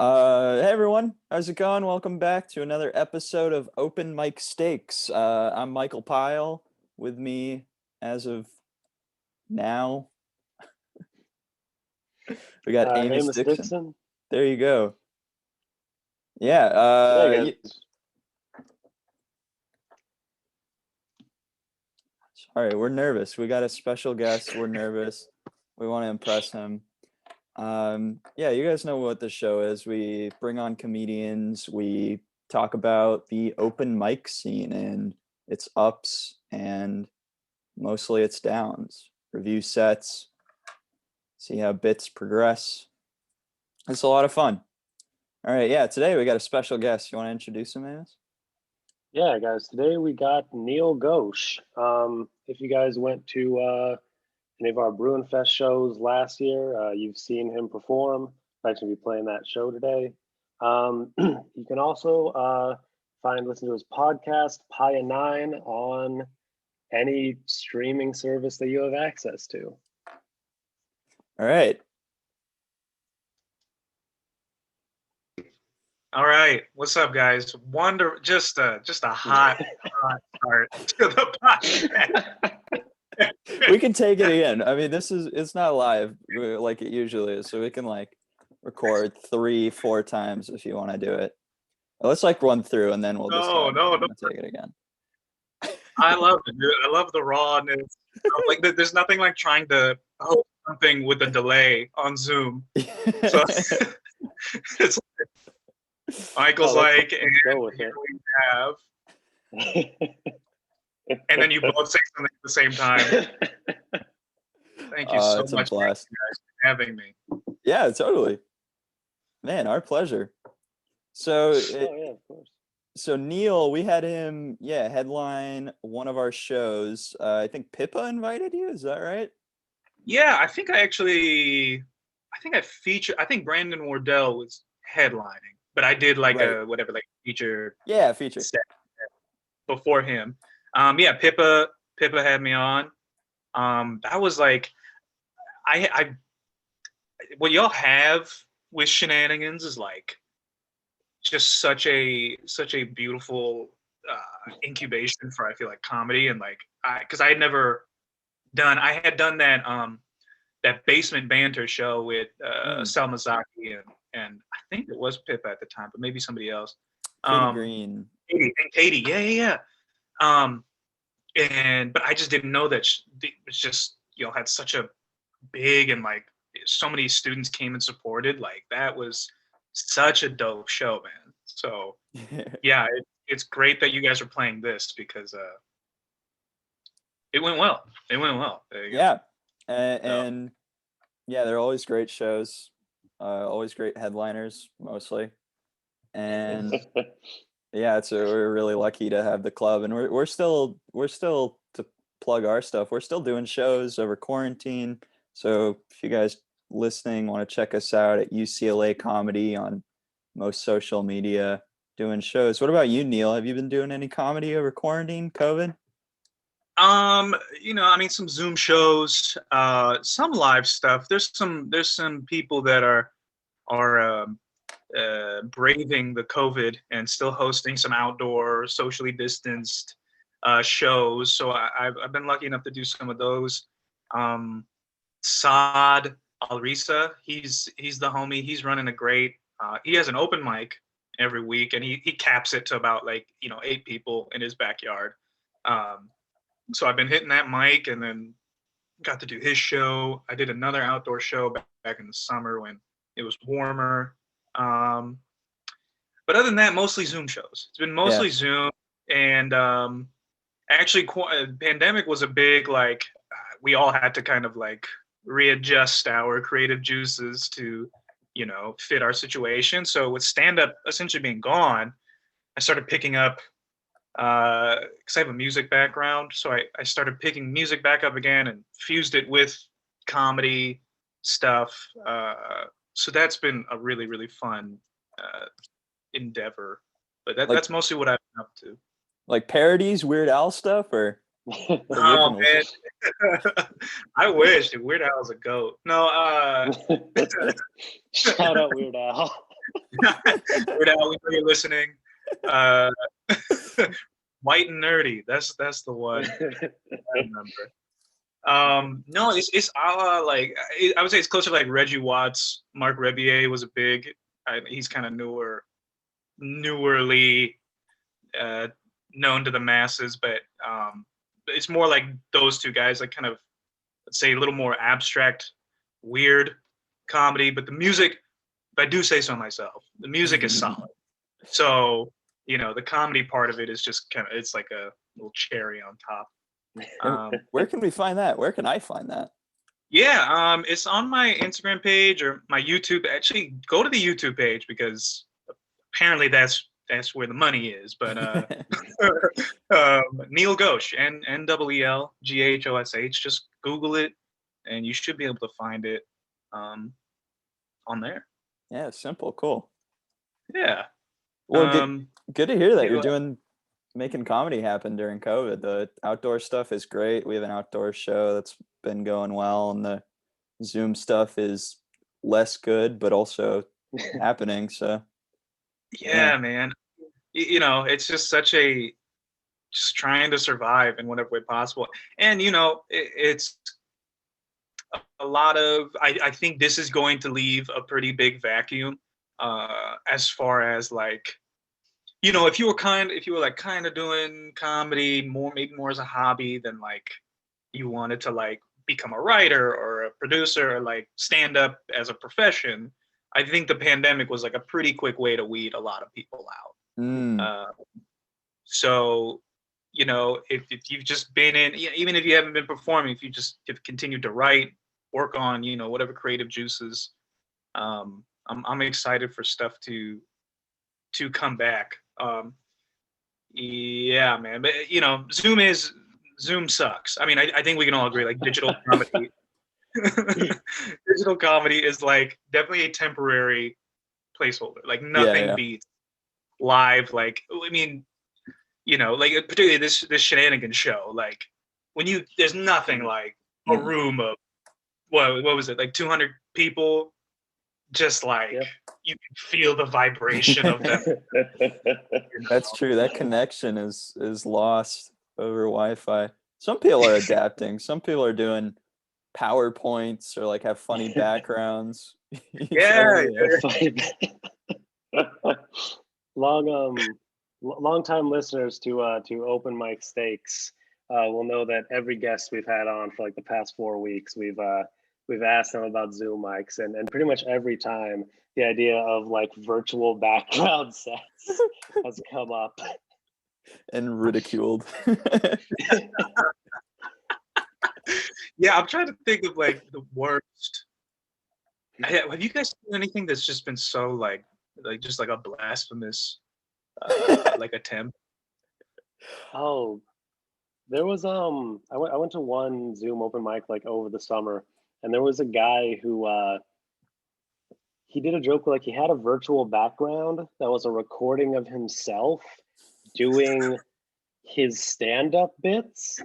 Hey everyone, how's it going? Welcome back to another episode of Open Mic Stakes. I'm Michael Pyle. With me, as of now, we got Amos Amos Dixon. Dixon. There you go. Yeah. Yeah, guys. Sorry, we're nervous. We got a special guest. We're nervous. We want to impress him. Yeah, you guys know what the show is. We bring on comedians. We talk about the open mic scene and its ups and mostly its downs. Review sets, see how bits progress. It's a lot of fun. All right, yeah, today we got a special guest. You want to introduce him, Amos? Yeah, guys. Today we got Neel Ghosh. If you guys went to any of our Bruin Fest shows last year, you've seen him perform. He'll actually be playing that show today. You can also listen to his podcast, Pia 9, on any streaming service that you have access to. All right. All right, what's up, guys? Just a hot start to the podcast. We can take it again. I mean, it's not live like it usually is, so we can like record 3-4 times if you want to do it. Let's like run through and then we'll just take it again. I love it, dude. I love the rawness. Like there's nothing like trying to host something with a delay on Zoom. So it's Michael's like, and here we have, and then you both say something at the same time. Thank you so much for having me. Yeah, totally. Man, our pleasure. So, of course. So Neel, we had him, headline one of our shows. I think Pippa invited you. Is that right? Yeah, I think I Brandon Wardell was headlining. But I did like a feature. Yeah, feature set before him. Pippa had me on. That was like, I what y'all have with Shenanigans is like just such a beautiful incubation for, I feel like, comedy. And like because I had done that basement banter show with Selma Zaki and I think it was Pippa at the time, but maybe somebody else. Katie Green. Katie, yeah. But I just didn't know that it was just, had such a big, and like so many students came and supported. Like that was such a dope show, man. So yeah, it's great that you guys are playing this because it went well. Yeah, and yeah, they're always great shows. Always great headliners, mostly, and yeah, we're really lucky to have the club, and we're still to plug our stuff. We're still doing shows over quarantine. So if you guys listening want to check us out at UCLA Comedy on most social media, doing shows. What about you, Neel? Have you been doing any comedy over quarantine, COVID? Some Zoom shows, some live stuff. There's some people that are braving the COVID and still hosting some outdoor, socially distanced shows. So I've been lucky enough to do some of those. Saad Alrisa, he's the homie. He's running a great. He has an open mic every week, and he caps it to about 8 people in his backyard. So I've been hitting that mic, and then got to do his show. I did another outdoor show back in the summer when it was warmer. But other than that, mostly Zoom shows. It's been mostly Zoom, and actually, pandemic was a big we all had to kind of readjust our creative juices to fit our situation. So with stand-up essentially being gone, I started picking up. Because I have a music background, so I started picking music back up again and fused it with comedy stuff. So that's been a really, really fun endeavor. But that's mostly what I've been up to. Like parodies, Weird Al stuff, or Oh man, I wish. Weird Al's a goat. No, shout out Weird Al. Weird Al, we know you're listening. White and Nerdy. That's the one I remember. No, it's like I would say it's closer to like Reggie Watts. Mark Rebier was a big. He's kind of newerly known to the masses, but it's more like those two guys, like kind of, let's say, a little more abstract, weird comedy. But the music, if I do say so myself, the music is solid. So, the comedy part of it is just kind of, it's like a little cherry on top. Where can we find that? Where can I find that? Yeah, it's on my Instagram page or my YouTube. Actually, go to the YouTube page because apparently that's where the money is. But Neel Ghosh, Neel-Ghosh. Just Google it, and you should be able to find it on there. Yeah, simple, cool. Yeah. Well, good to hear that you're making comedy happen during COVID. The outdoor stuff is great. We have an outdoor show that's been going well, and the Zoom stuff is less good, but also happening. So yeah, man. It's just just trying to survive in whatever way possible. And it's a lot of, I think this is going to leave a pretty big vacuum as far as like, if you were kind of doing comedy maybe more as a hobby than like you wanted to like become a writer or a producer or like stand up as a profession, I think the pandemic was like a pretty quick way to weed a lot of people out. So, if you've just been in, even if you haven't been performing, if you just have continued to write, work on, whatever creative juices, I'm excited for stuff to come back. Yeah, man. But Zoom sucks. I mean, I think we can all agree, like digital comedy. Digital comedy is like definitely a temporary placeholder. Like nothing beats live. Like, I mean, like particularly this Shenanigans show. Like when there's nothing like a room of what was it, like 200 people, just like you can feel the vibration of them. That's true. That connection is lost over Wi-Fi. Some people are adapting. Some people are doing PowerPoints or like have funny backgrounds. Long time listeners to Open Mic Stakes will know that every guest we've had on for like the past 4 weeks, we've asked them about Zoom mics, and pretty much every time the idea of like virtual background sets has come up and ridiculed. Yeah, I'm trying to think of like the worst. Have you guys seen anything that's just been so like just like a blasphemous like attempt? Oh, there was I went to one Zoom open mic like over the summer, and there was a guy who he did a joke where like he had a virtual background that was a recording of himself doing his stand-up bits.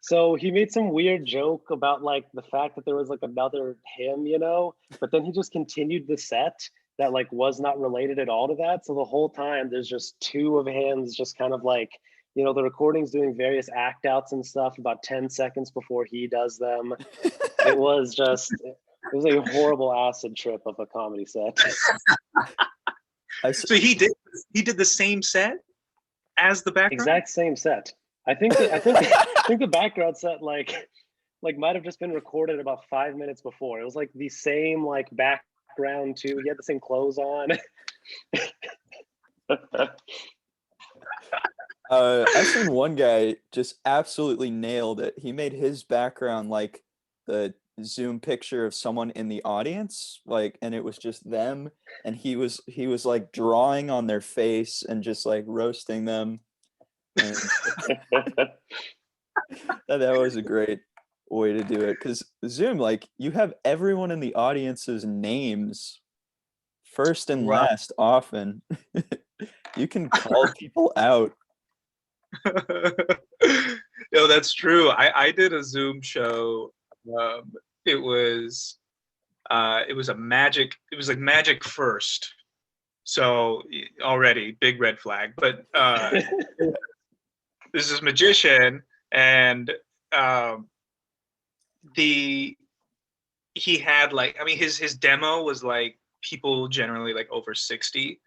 So he made some weird joke about like the fact that there was like another him, but then he just continued the set that like was not related at all to that. So the whole time there's just two of him just kind of like, the recording's doing various act outs and stuff about 10 seconds before he does them. It was a horrible acid trip of a comedy set. So he did the same set as the background? Exact same set. I think the background set like might have just been recorded about 5 minutes before. It was like the same like background too. He had the same clothes on. I've seen one guy just absolutely nailed it. He made his background like the Zoom picture of someone in the audience, like, and it was just them, and he was like drawing on their face and just like roasting them. And that was a great way to do it, because Zoom, like, you have everyone in the audience's names first and last often. You can call people out. No, that's true. I did a Zoom show. It was like Magic First, So already big red flag. But there's this magician, and he had like, I mean, his demo was like people generally like over 60.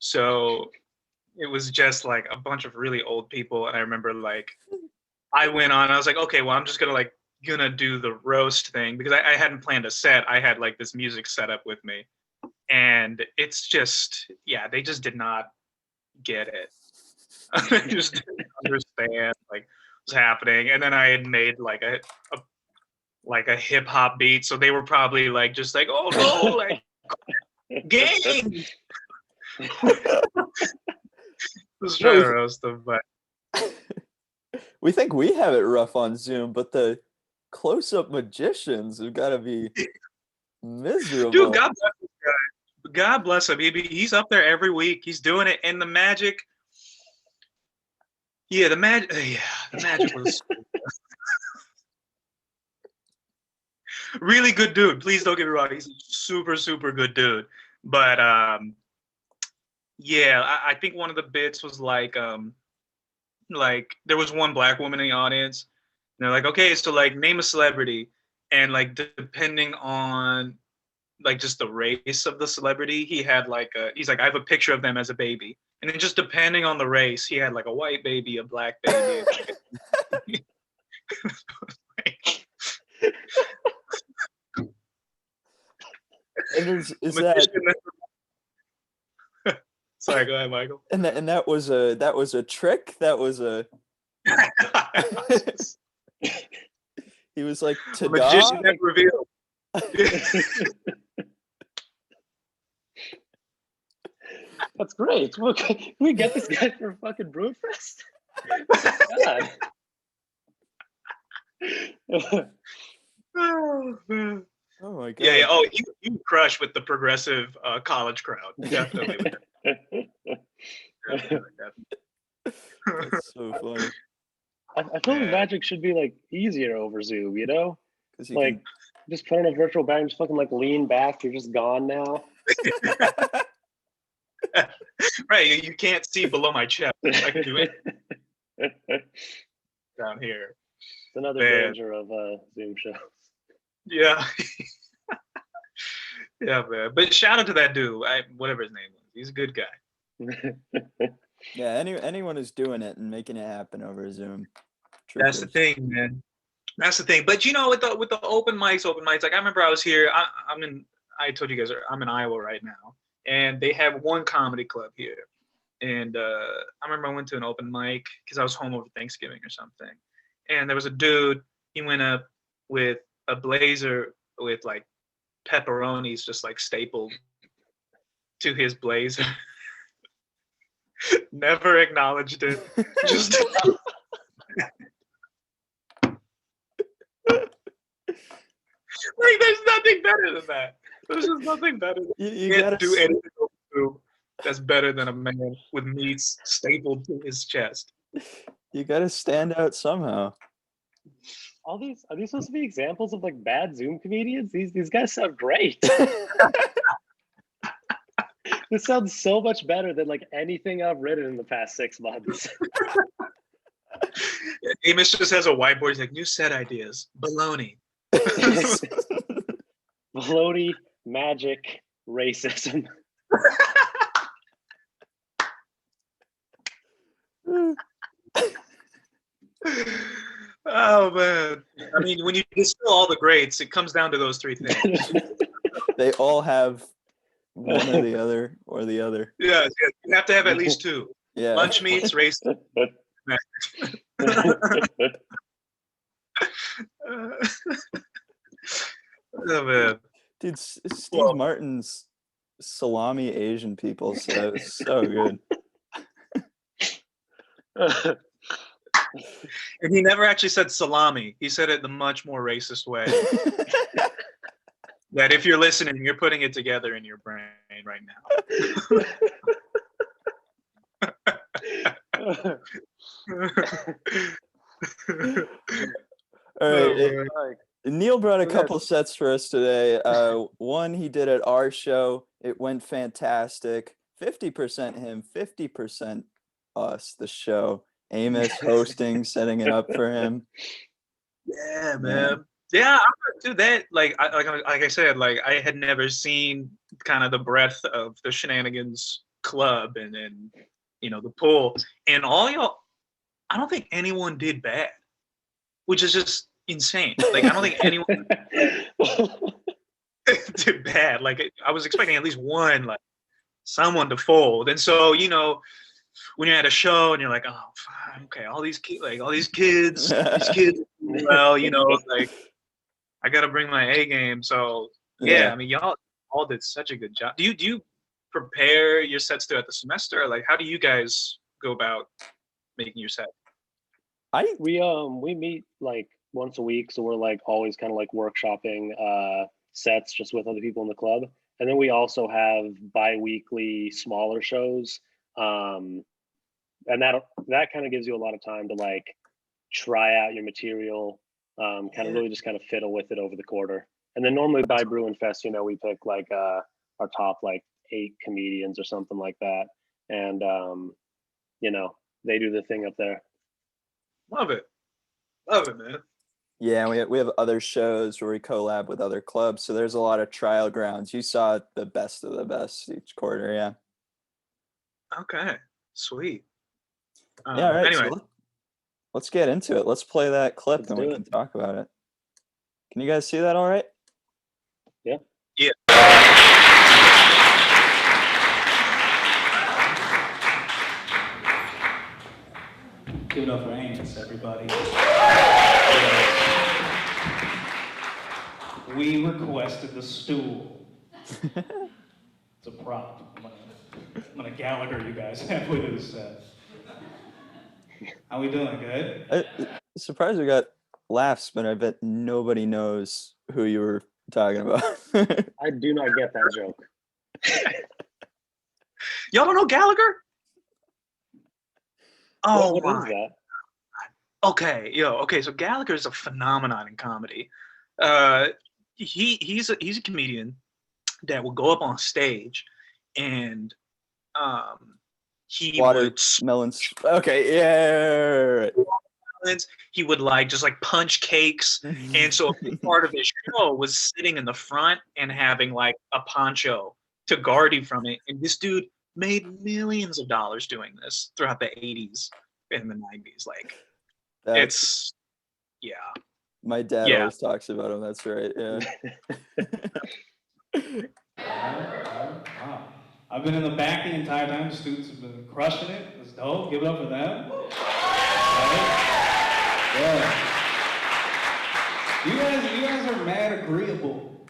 So it was just like a bunch of really old people. And I remember like I went on, I was like, okay, well, I'm just gonna do the roast thing, because I hadn't planned a set. I had like this music set up with me. And it's just, yeah, they just did not get it. They just didn't understand like what's happening. And then I had made like a hip hop beat, so they were probably like just like, oh no, like gang. Just trying to roast them, but we think we have it rough on Zoom, but the close-up magicians have got to be miserable. Dude, God bless this guy. God bless him. He's up there every week. He's doing it, and the magic. Yeah, the magic was really good dude. Please don't get me wrong. He's a super, super good dude. But yeah, I think one of the bits was like there was one black woman in the audience. And they're like, okay, so like name a celebrity, and like depending on like just the race of the celebrity, he had like he's like, I have a picture of them as a baby. And then just depending on the race, he had like a white baby, a black baby. And is that sorry, go ahead, Michael. and that was a trick? That was a he was like, the magician never revealed. That's great. Can we get this guy for fucking Brewfest? God. Oh, man. Oh my god. Yeah. Oh, you crush with the progressive college crowd. Definitely. That's so funny. I feel like magic should be like easier over Zoom, you know? Like just put on a virtual bag and just fucking like lean back. You're just gone now. Right, you can't see below my chest. I can do it down here. It's another danger of Zoom shows. Yeah. Yeah, man. But shout out to that dude, whatever his name was. He's a good guy. Yeah, anyone who's doing it and making it happen over Zoom. That's the thing, man. That's the thing. But you know, with the open mics, like I remember I was here. I told you guys I'm in Iowa right now, and they have one comedy club here. And I remember I went to an open mic because I was home over Thanksgiving or something, and there was a dude. He went up with a blazer with like pepperonis just like stapled to his blazer. Never acknowledged it. Just like there's nothing better than that. There's just nothing better. You can't do anything that's better than a man with meats stapled to his chest. You gotta stand out somehow. Are these supposed to be examples of like bad Zoom comedians? These guys sound great. This sounds so much better than like anything I've written in the past 6 months. Amos just has a whiteboard. He's like, new set ideas. Baloney. Baloney, magic, racism. Oh man. I mean, when you distill all the greats, it comes down to those 3 things. They all have one or the other. Yeah, you have to have at least 2. Yeah. Lunch meats, race. Oh man. Dude, Steve Martin's salami Asian people, so good. And he never actually said salami. He said it the much more racist way. That if you're listening, you're putting it together in your brain right now. All right. Neel brought a couple sets for us today. One he did at our show. It went fantastic. 50% him, 50% us, the show. Amos hosting, setting it up for him. Yeah, man. Yeah, I'm gonna do that. Like I said, like I had never seen kind of the breadth of the Shenanigans Club and then the pool and all y'all. I don't think anyone did bad, which is just insane. Like I don't think anyone did bad. Like I was expecting at least one, like someone to fold. And so when you're at a show and you're like, oh, fine, okay, all these kids, well, like I got to bring my A game. So yeah, I mean, y'all all did such a good job. Do you prepare your sets throughout the semester? Or like, how do you guys go about making your set? We meet like once a week, so we're like always kind of like workshopping sets just with other people in the club. And then we also have bi-weekly smaller shows. And that kind of gives you a lot of time to like try out your material, kind of really just kind of fiddle with it over the quarter. And then normally by Bruin Fest, we pick like our top like 8 comedians or something like that. And they do the thing up there. Love it, man. Yeah, we have other shows where we collab with other clubs, so there's a lot of trial grounds. You saw the best of the best each quarter, yeah. Okay, sweet. Yeah, all right. Anyway, so let's get into it. Let's play that clip and we can talk about it. Can you guys see that all right? Yeah. Yeah. Give it up for Amos, everybody. We requested the stool. It's a prop. I'm gonna Gallagher you guys halfway through the set. How we doing? Good? Surprised we got laughs, but I bet nobody knows who you were talking about. I do not get that joke. Y'all don't know Gallagher? Oh, what is that? Okay, so Gallagher is a phenomenon in comedy. He's a comedian that will go up on stage and he watermelons. Okay, yeah. He would like just like punch cakes, and so a big part of his show was sitting in the front and having like a poncho to guard you from it. And this dude made millions of dollars doing this throughout the 80s and the 90s. Like it's my dad always talks about him. That's right. Yeah. Wow. I've been in the back the entire time. The students have been crushing it. It's dope. Give it up for them. Yeah. You guys are mad agreeable.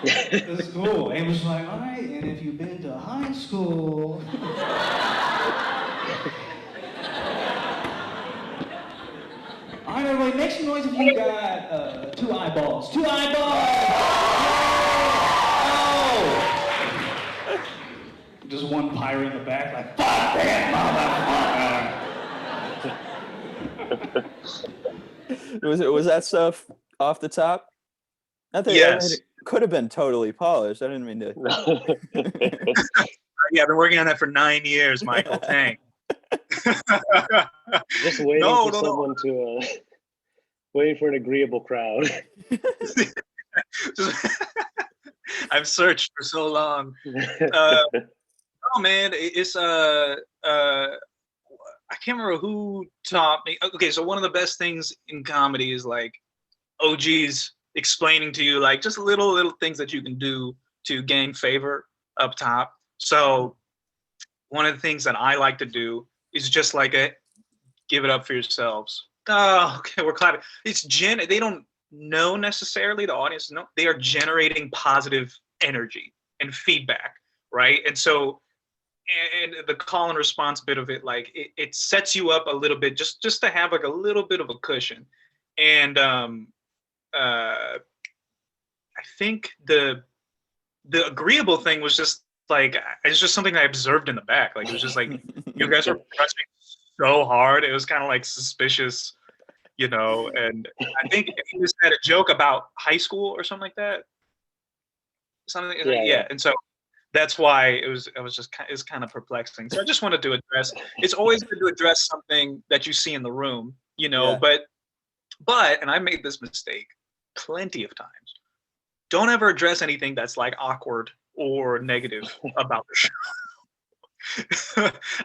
This is cool. Amos was like, all right, and if you've been to high school. All right, everybody, make some noise if you got 2 eyeballs. 2 eyeballs! Oh! Just one pirate in the back, like, fuck that motherfucker! Was that stuff off the top? I think it could have been totally polished. I didn't mean to. Yeah, I've been working on that for 9 years, Michael. Thanks. Just waiting for someone to waiting for an agreeable crowd. I've searched for so long. Oh man, it's I can't remember who taught me. Okay, so one of the best things in comedy is like OGs explaining to you like just little things that you can do to gain favor up top. So one of the things that I like to do is just like give it up for yourselves. Oh, okay, we're clapping. It's they don't know necessarily, the audience know, they are generating positive energy and feedback, right? And so, and the call and response bit of it, like it sets you up a little bit just to have like a little bit of a cushion. And I think the agreeable thing was just like, it's just something I observed in the back. Like, it was just like, you guys were pressing so hard. It was kind of like suspicious, and I think he just had a joke about high school or something like that. And so that's why it's kind of perplexing. So I just wanted to address. It's always good to address something that you see in the room, Yeah. But and I made this mistake plenty of times. Don't ever address anything that's like awkward or negative about the show.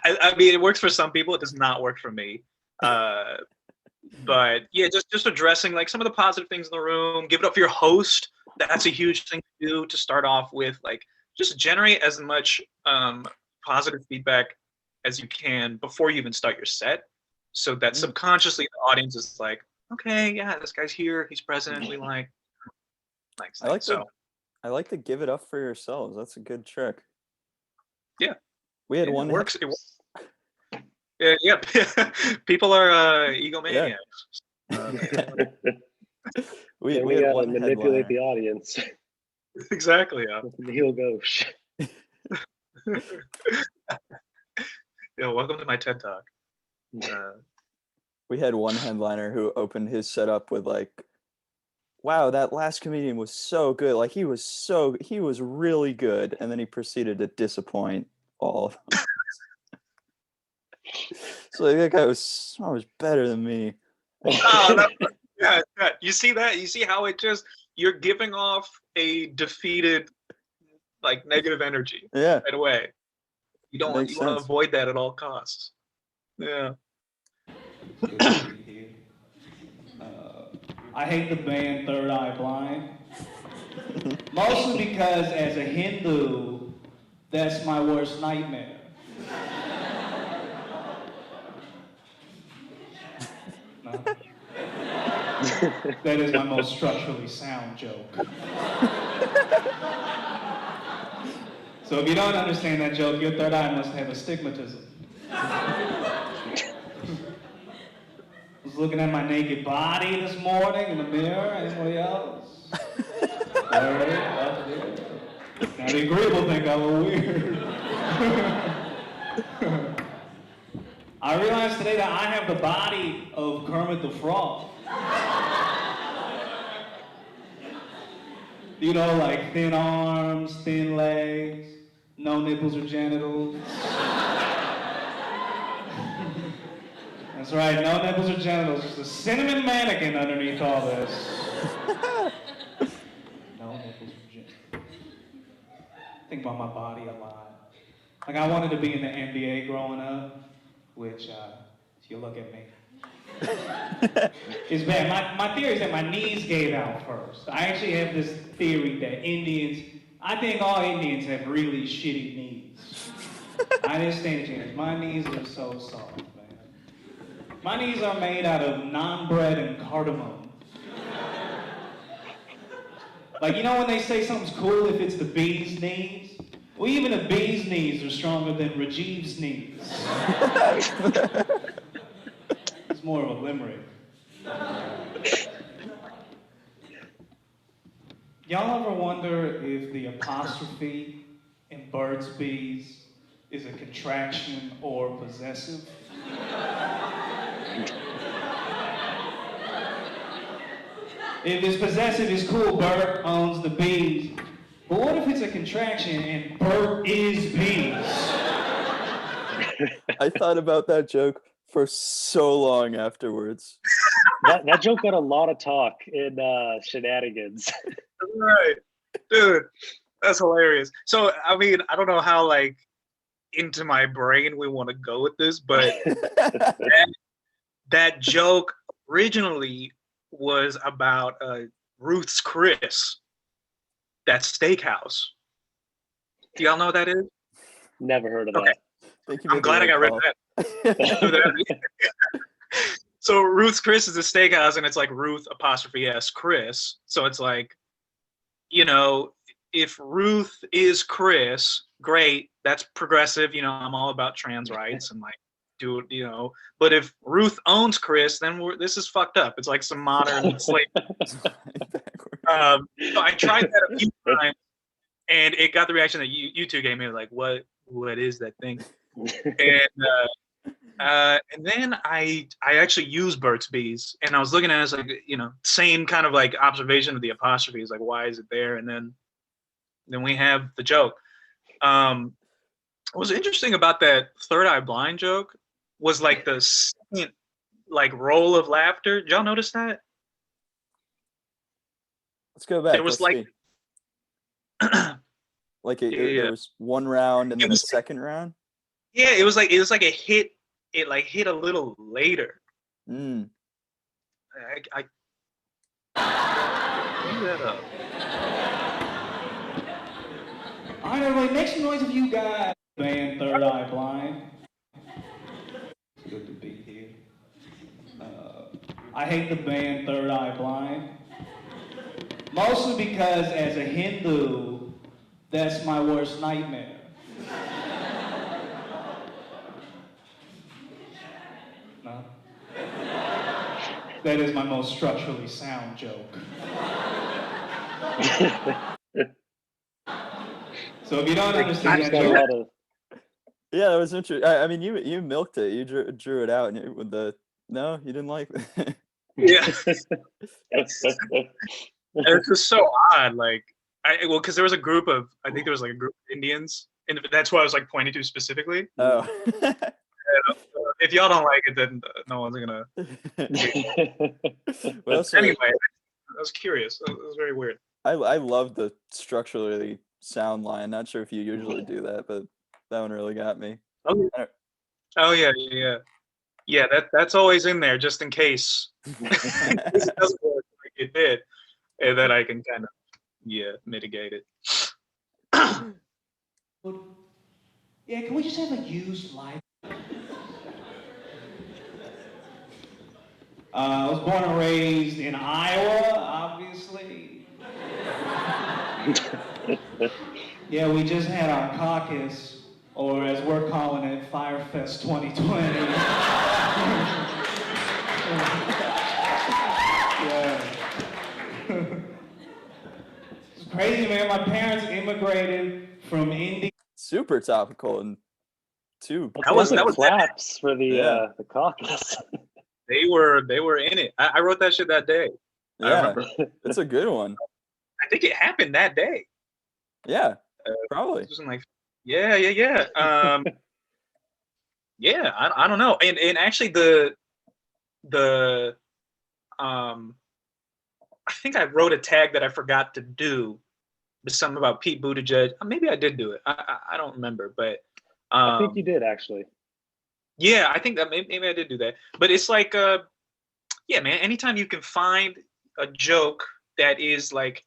I mean, it works for some people. It does not work for me. But yeah, just addressing like some of the positive things in the room. Give it up for your host. That's a huge thing to do to start off with. Like, just generate as much positive feedback as you can before you even start your set, so that subconsciously the audience is like, okay, yeah, this guy's here, he's present, we like. I like to give it up for yourselves. That's a good trick. Yeah, we had one. It works. Yeah. People are egomaniacs. We gotta manipulate the audience. Exactly. Yeah. Neel Ghosh. Yeah, welcome to my TED Talk. We had one headliner who opened his setup with like, wow, that last comedian was so good. Like he was really good. And then he proceeded to disappoint all of them. So like, that guy was so much better than me. Yeah. You see that? You see how you're giving off a defeated, like, negative energy right away. You want to avoid that at all costs. Yeah. I hate the band Third Eye Blind. Mostly because as a Hindu, that's my worst nightmare. No. That is my most structurally sound joke. So if you don't understand that joke, your third eye must have astigmatism. I was looking at my naked body this morning in the mirror. Anybody else? All right. Now the agreeable think I look weird. I realized today that I have the body of Kermit the Frog. You know, like thin arms, thin legs, no nipples or genitals. That's right, no nipples or genitals, just a cinnamon mannequin underneath all this. No nipples or genitals. Think about my body a lot. Like I wanted to be in the NBA growing up, which, if you look at me, it's bad. My theory is that my knees gave out first. I actually have this theory that I think all Indians have really shitty knees. I didn't stand a chance. My knees are so soft, man. My knees are made out of naan bread and cardamom. Like, you know when they say something's cool if it's the bee's knees? Well, even the bee's knees are stronger than Rajiv's knees. It's more of a limerick. Y'all ever wonder if the apostrophe in Birds, Bees is a contraction or possessive? If it's possessive, it's cool, Bert owns the bees. But what if it's a contraction and Bert is bees? I thought about that joke for so long afterwards. That joke got a lot of talk in Shenanigans. Right. Dude, that's hilarious. So, I mean, I don't know how, like, into my brain we want to go with this, but that joke originally was about Ruth's Chris, that steakhouse. Do y'all know what that is? Never heard of that. I'm glad I got rid of that. So Ruth's Chris is a steakhouse, and it's like Ruth apostrophe S Chris. So it's like, you know, if Ruth is Chris, great, that's progressive. You know, I'm all about trans rights and like do, you know. But if Ruth owns Chris, then this is fucked up. It's like some modern slave. So I tried that a few times, and it got the reaction that you two gave me. Like, what is that thing? And then I actually use Burt's Bees, and I was looking at it as like, you know, same kind of like observation of the apostrophe is like, why is it there? And then we have the joke. What was interesting about that third eye blind joke was like the second like roll of laughter. Did y'all notice that? Let's go back. There was Let's like see. Like there was one round and It then a was- second round. yeah, it was like it hit a little later. Mm. I bring that up. All right, everybody, make some noise if you got band Third Eye Blind. It's good to be here. I hate the band Third Eye Blind. Mostly because as a Hindu, that's my worst nightmare. No? That is my most structurally sound joke. So if you don't understand that Got a joke, lot of Yeah, that was interesting. I mean, you milked it. You drew it out, and with the no, you didn't like it. Yeah, it's just so odd. Like, because there was a group of, I think there was like a group of Indians, and that's what I was like pointing to specifically. Oh. If y'all don't like it, then no one's gonna. Well, so Anyway, I was curious. It was very weird. I love the structurally sound line. Not sure if you usually do that, but that one really got me. Oh yeah. That's always in there just in case. In case it doesn't work like it did, and then I can kind of mitigate it. yeah, can we just have a used life? I was born and raised in Iowa, obviously. Yeah, we just had our caucus, or as we're calling it, Firefest 2020. Yeah. It's crazy, man. My parents immigrated from India. Super topical and too. That was claps for the Yeah. the caucus. They were in it. I wrote that shit that day. I Yeah, remember. it's a good one. I think it happened that day. Yeah, probably. It wasn't like, yeah. Yeah, I don't know. And actually the I think I wrote a tag that I forgot to do. But something about Pete Buttigieg. Maybe I did do it. I don't remember, but I think you did actually. yeah, I think that maybe I did do that. But it's like yeah, man, anytime you can find a joke that is like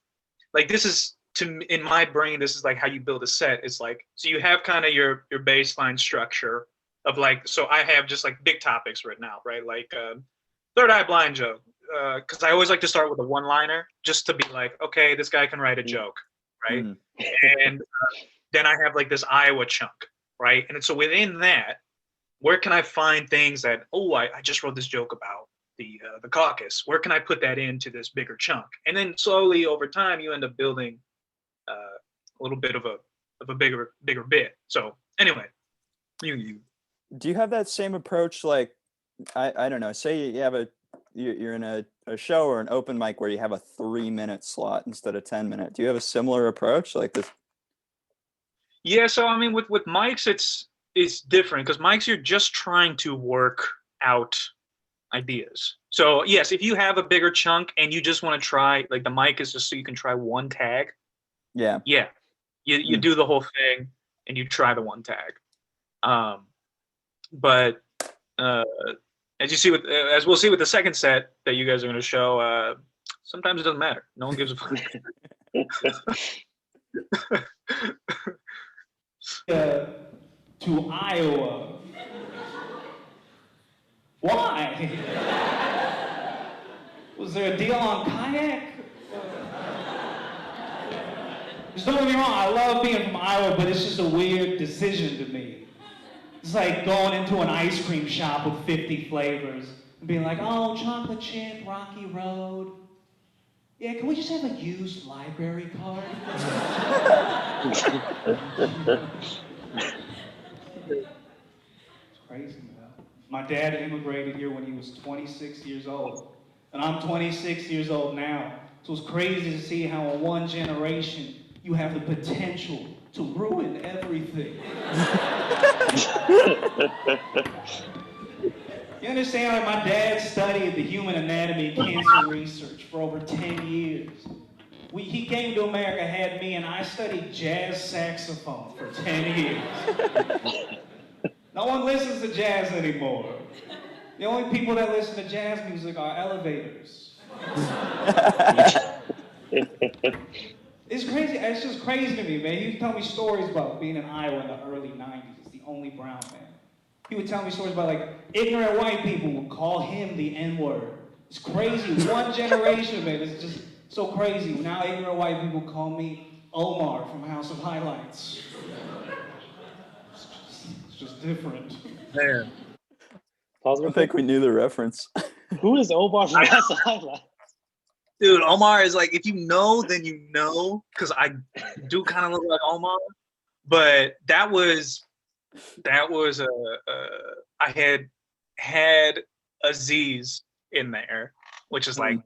this is in my brain, this is like how you build a set. It's like, so you have kind of your baseline structure of like, so I have just like big topics written out, right? Like third eye blind joke. Because I always like to start with a one-liner just to be like, okay, this guy can write a joke, right? And then I have like this Iowa chunk, right? And so within that, where can I find things that, I just wrote this joke about the caucus. Where can I put that into this bigger chunk? And then slowly over time, you end up building a little bit of a bigger bit. So anyway, you. Do you have that same approach? Like, I don't know. Say you have you're in a show or an open mic where you have a 3-minute slot instead of 10-minute. Do you have a similar approach like this? Yeah. So I mean, with mics, it's different because mics, you're just trying to work out ideas. So yes, if you have a bigger chunk and you just want to try, like the mic is just so you can try one tag. Yeah. Yeah. You do the whole thing and you try the one tag. But as you see as we'll see with the second set that you guys are going to show, sometimes it doesn't matter. No one gives a fuck. To Iowa. Why? Was there a deal on kayak? Just don't get me wrong, I love being from Iowa, but it's just a weird decision to me. It's like going into an ice cream shop with 50 flavors and being like, oh, chocolate chip, Rocky Road. Yeah, can we just have a used library card? It's crazy, man. My dad immigrated here when he was 26 years old. And I'm 26 years old now. So it's crazy to see how in one generation you have the potential to ruin everything. You understand? Like, my dad studied the human anatomy and cancer research for over 10 years. He came to America, had me, and I studied jazz saxophone for 10 years. No one listens to jazz anymore. The only people that listen to jazz music are elevators. It's crazy. It's just crazy to me, man. He would tell me stories about being in Iowa in the early 90s, the only brown man. He would tell me stories about, like, ignorant white people would call him the N-word. It's crazy. One generation, man. It's just so crazy. Now ignorant white people call me Omar from House of Highlights. It's just different. Man. I don't think we knew the reference. Who is Omar from House of Highlights? Dude, Omar is like, if you know, then you know, because I do kind of look like Omar. But that was I had Aziz in there, which is like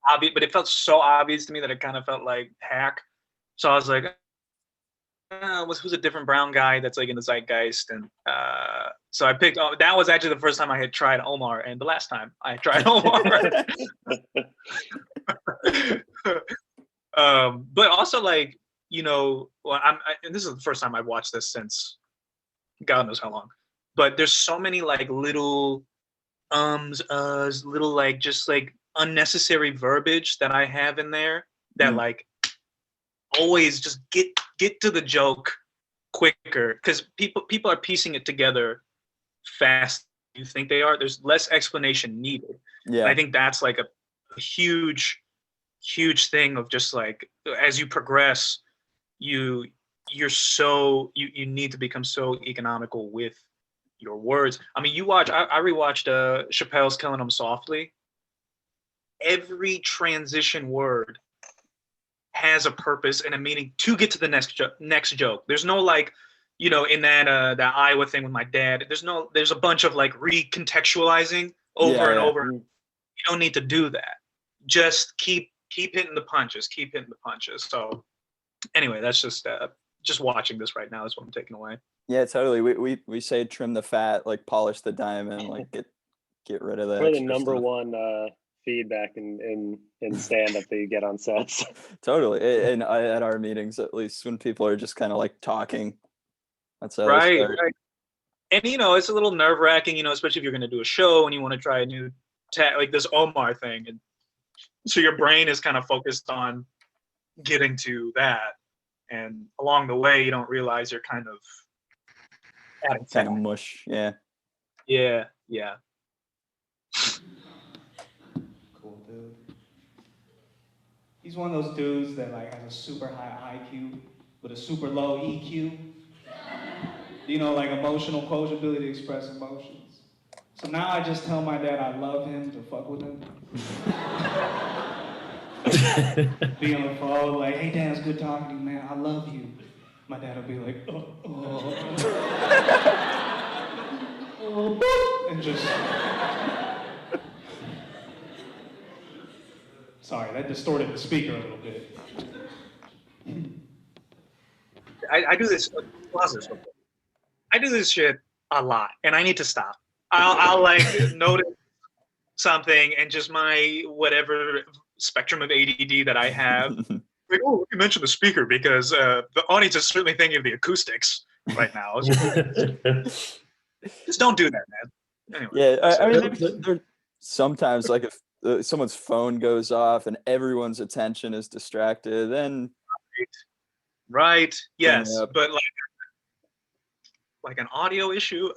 obvious, but it felt so obvious to me that it kind of felt like hack. So I was like, who's a different brown guy that's like in the zeitgeist? And so I picked. That was actually the first time I had tried Omar, and the last time I tried Omar. But also, like, you know, well, and this is the first time I've watched this since God knows how long. But there's so many like little little like just like unnecessary verbiage that I have in there that like always just get to the joke quicker, because people are piecing it together fast. You think they are. There's less explanation needed. Yeah, and I think that's like a huge thing of just like, as you progress, you need to become so economical with your words. I mean, I rewatched Chappelle's Killing 'Em Softly. Every transition word has a purpose and a meaning to get to the next joke. There's no like, you know, in that Iowa thing with my dad, there's a bunch of like recontextualizing over and over. You don't need to do that. Just keep hitting the punches. So anyway, that's just watching this right now is what I'm taking away. Yeah, totally. We say trim the fat, like polish the diamond, like get rid of that. Probably the number one feedback in stand-up that you get on sets. Totally. And at our meetings, at least, when people are just kind of like talking, that's how right. And you know, it's a little nerve-wracking, you know, especially if you're going to do a show and you want to try a new like this Omar thing, and so your brain is kind of focused on getting to that, and along the way you don't realize you're kind of adding kind of mush. Yeah. Cool dude. He's one of those dudes that like has a super high IQ with a super low EQ. You know, like emotional quotient, ability to express emotions. So now I just tell my dad I love him to fuck with him. Be on the phone like, hey Dad, it's good talking to you, man. I love you. My dad will be like, and just. Sorry, that distorted the speaker a little bit. I do this. I do this shit a lot, and I need to stop. I'll like notice something, and just my whatever spectrum of ADD that I have. Like, oh, you mentioned the speaker because the audience is certainly thinking of the acoustics right now. Just don't do that, man. Anyway, yeah, I mean, there sometimes like if someone's phone goes off and everyone's attention is distracted, then right, yes, but like an audio issue.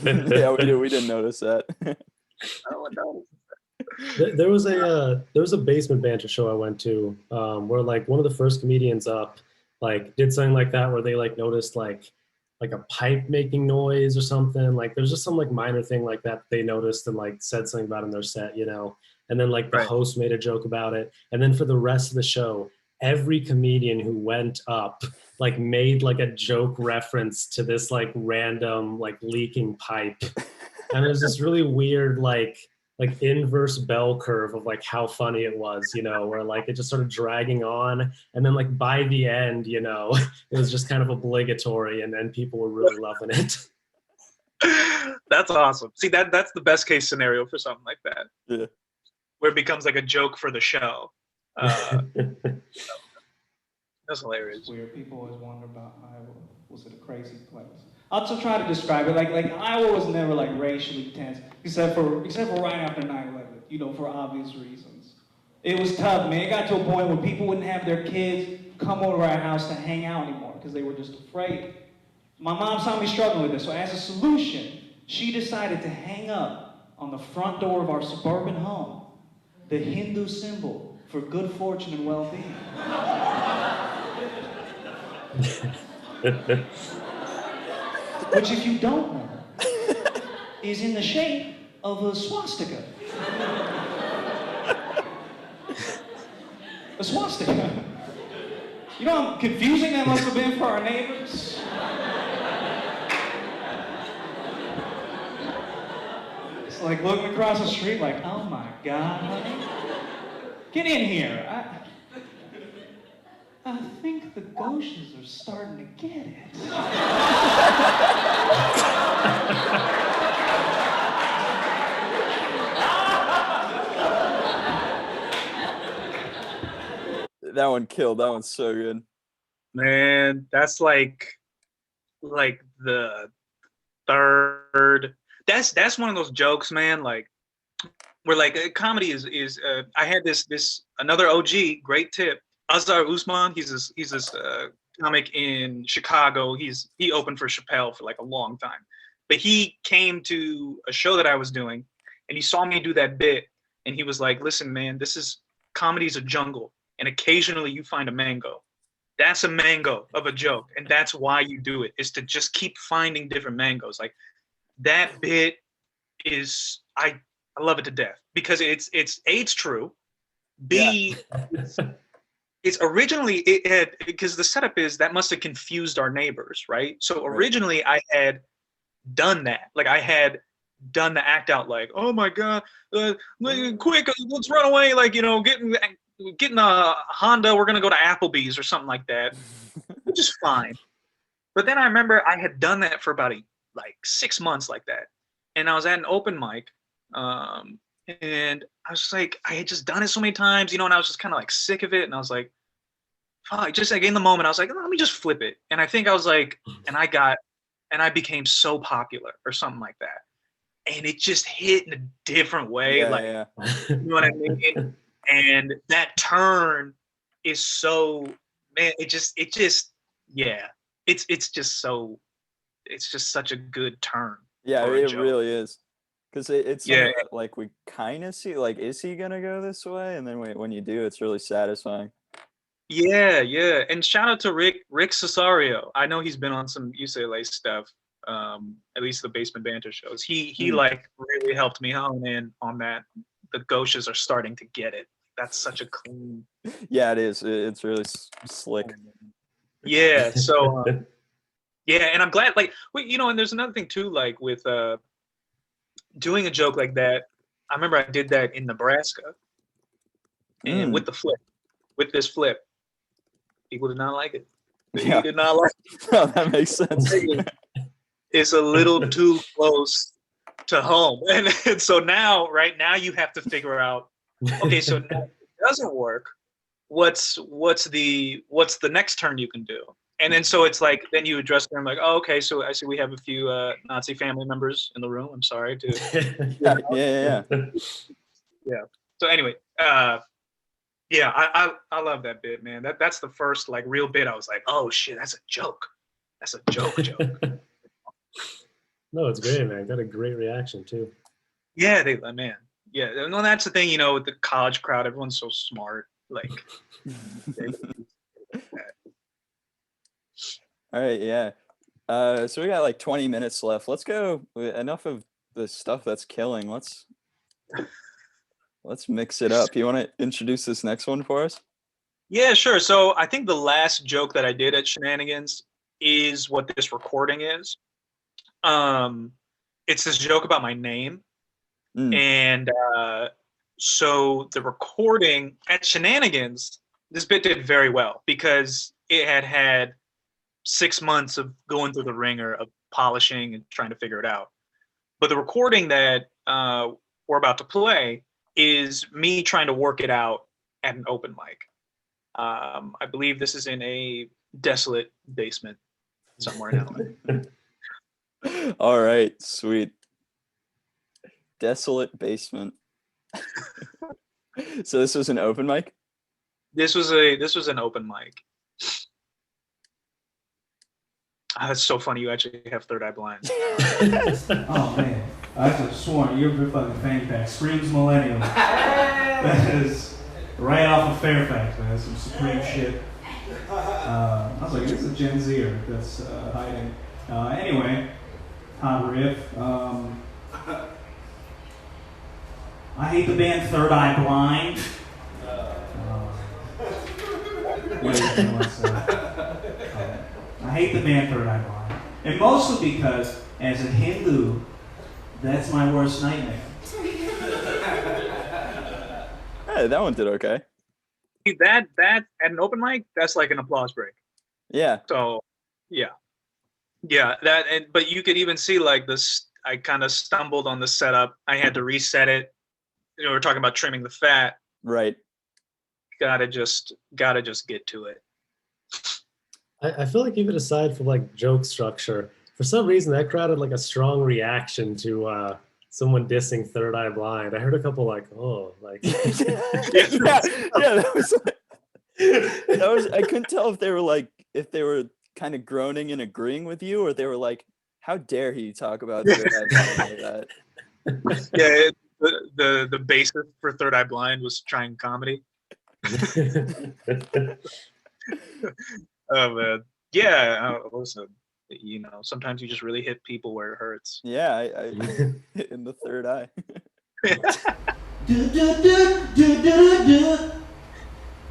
Yeah, we didn't notice that. Oh no. There was a basement banter show I went to where like one of the first comedians up like did something like that where they like noticed like a pipe making noise or something. Like there's just some like minor thing like that they noticed and like said something about in their set, you know. And then like the host made a joke about it. And then for the rest of the show, every comedian who went up like made like a joke reference to this like random like leaking pipe. And it was this really weird like like inverse bell curve of like how funny it was, you know, where like it just started dragging on, and then like by the end, you know, it was just kind of obligatory, and then people were really loving it. That's awesome. See, that's the best case scenario for something like that. Yeah. Where it becomes like a joke for the show. That's hilarious. Where people always wonder about Iowa. Was it a crazy place? I'll also try to describe it like Iowa was never like racially tense, except for right after 9/11, you know, for obvious reasons. It was tough, man. It got to a point where people wouldn't have their kids come over to our house to hang out anymore because they were just afraid. My mom saw me struggling with this, so as a solution, she decided to hang up on the front door of our suburban home the Hindu symbol for good fortune and well-being. Which, if you don't know, is in the shape of a swastika. A swastika. You know how confusing that must have been for our neighbors? It's like looking across the street like, oh my God, honey. Get in here. I think the Ghoshes are starting to get it. That one killed. That one's so good. Man, that's like the third. That's one of those jokes, man. Like where like comedy is. I had this another OG. Great tip. Azhar Usman. He's this comic in Chicago. He opened for Chappelle for like a long time, but he came to a show that I was doing, and he saw me do that bit, and he was like, "Listen, man, comedy's a jungle, and occasionally you find a mango. That's a mango of a joke, and that's why you do it, is to just keep finding different mangoes." Like that bit is I love it to death because it's true. B, it's originally because the setup is that must have confused our neighbors, right? So originally I had done that. Like I had done the act out like, oh my God, quick, let's run away. Like, you know, getting a Honda, we're gonna go to Applebee's or something like that, which is fine. But then I remember I had done that for about like 6 months like that. And I was at an open mic, and I was just like, I had just done it so many times, you know, and I was just kind of like sick of it. And I was like, fuck, just like in the moment, I was like, let me just flip it. And I think I was like, and I became so popular or something like that. And it just hit in a different way. You know what I mean? And that turn is so, man, it's just such a good turn. Yeah, it really is. Because it's something that, like, we kind of see, like, is he going to go this way? And then when you do, it's really satisfying. Yeah. And shout out to Rick Cesario. I know he's been on some UCLA stuff, at least the Basement Banter shows. He like really helped me hone in on that. The Ghoshes are starting to get it. That's such a clean. Yeah, it is. It's really slick. Yeah. So, and I'm glad, like, you know, and there's another thing too, like with doing a joke like that. I remember I did that in Nebraska, and with this flip, people did not like it. They did not like it. Oh, that makes sense. It's a little too close to home, and so right now you have to figure out. Okay, so now if it doesn't work. What's the next turn you can do? And then so it's like then you address them like, oh, okay, so I see we have a few Nazi family members in the room. I'm sorry to. Yeah. So anyway, I love that bit, man. That's the first like real bit. I was like, oh shit, that's a joke. That's a joke. No, it's great, man. Got a great reaction too. Yeah, man. Yeah, no, that's the thing. You know, with the college crowd, everyone's so smart. Like. All right, yeah. So we got like 20 minutes left. Let's go. Enough of the stuff that's killing. Let's mix it up. You want to introduce this next one for us? Yeah, sure. So I think the last joke that I did at Shenanigans is what this recording is. It's this joke about my name. And so the recording at Shenanigans, this bit did very well because it had 6 months of going through the ringer of polishing and trying to figure it out. But the recording that we're about to play is me trying to work it out at an open mic. I believe this is in a desolate basement somewhere in LA. All right, sweet. Desolate basement. So this was an open mic? This was an open mic. That's so funny. You actually have third eye blind. Oh man, I could have sworn you're a fucking fanny pack. Screams millennial. That is right off of Fairfax, man. That's some supreme shit. I was like, this is a Gen Zer that's hiding. Anyway, hot riff. I hate the band Third Eye Blind. I hate the band Third Eye Blind. And mostly because, as a Hindu, that's my worst nightmare. Hey, that one did okay. That at an open mic, that's like an applause break. Yeah. So, yeah, but you could even see like this. I kind of stumbled on the setup. I had to reset it. You know, we're talking about trimming the fat. Right. Gotta just get to it. I feel like even aside from like joke structure, for some reason that crowd had like a strong reaction to someone dissing Third Eye Blind. I heard a couple like, oh, like yeah, that was I couldn't tell if they were kind of groaning and agreeing with you, or they were like, how dare he talk about Third Eye Blind like that? Yeah, the basis for Third Eye Blind was trying comedy. Oh man, yeah. Listen, you know, sometimes you just really hit people where it hurts. Yeah, I in the third eye.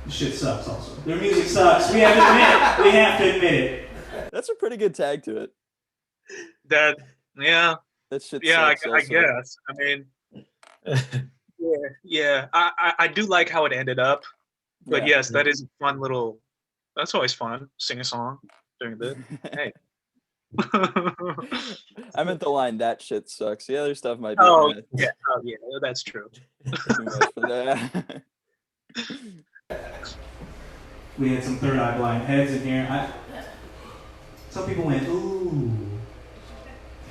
This shit sucks. Also, their music sucks. We have to admit it. That's a pretty good tag to it. That That shit. yeah. I sucks also. guess. I mean, yeah. I do like how it ended up, but Yeah. yes, that is a fun little. That's always fun. Sing a song during the hey. I meant the line, that shit sucks. The other stuff might be. Oh yeah, that's true. too much for that. We had some Third Eye Blind heads in here. Some people went, ooh.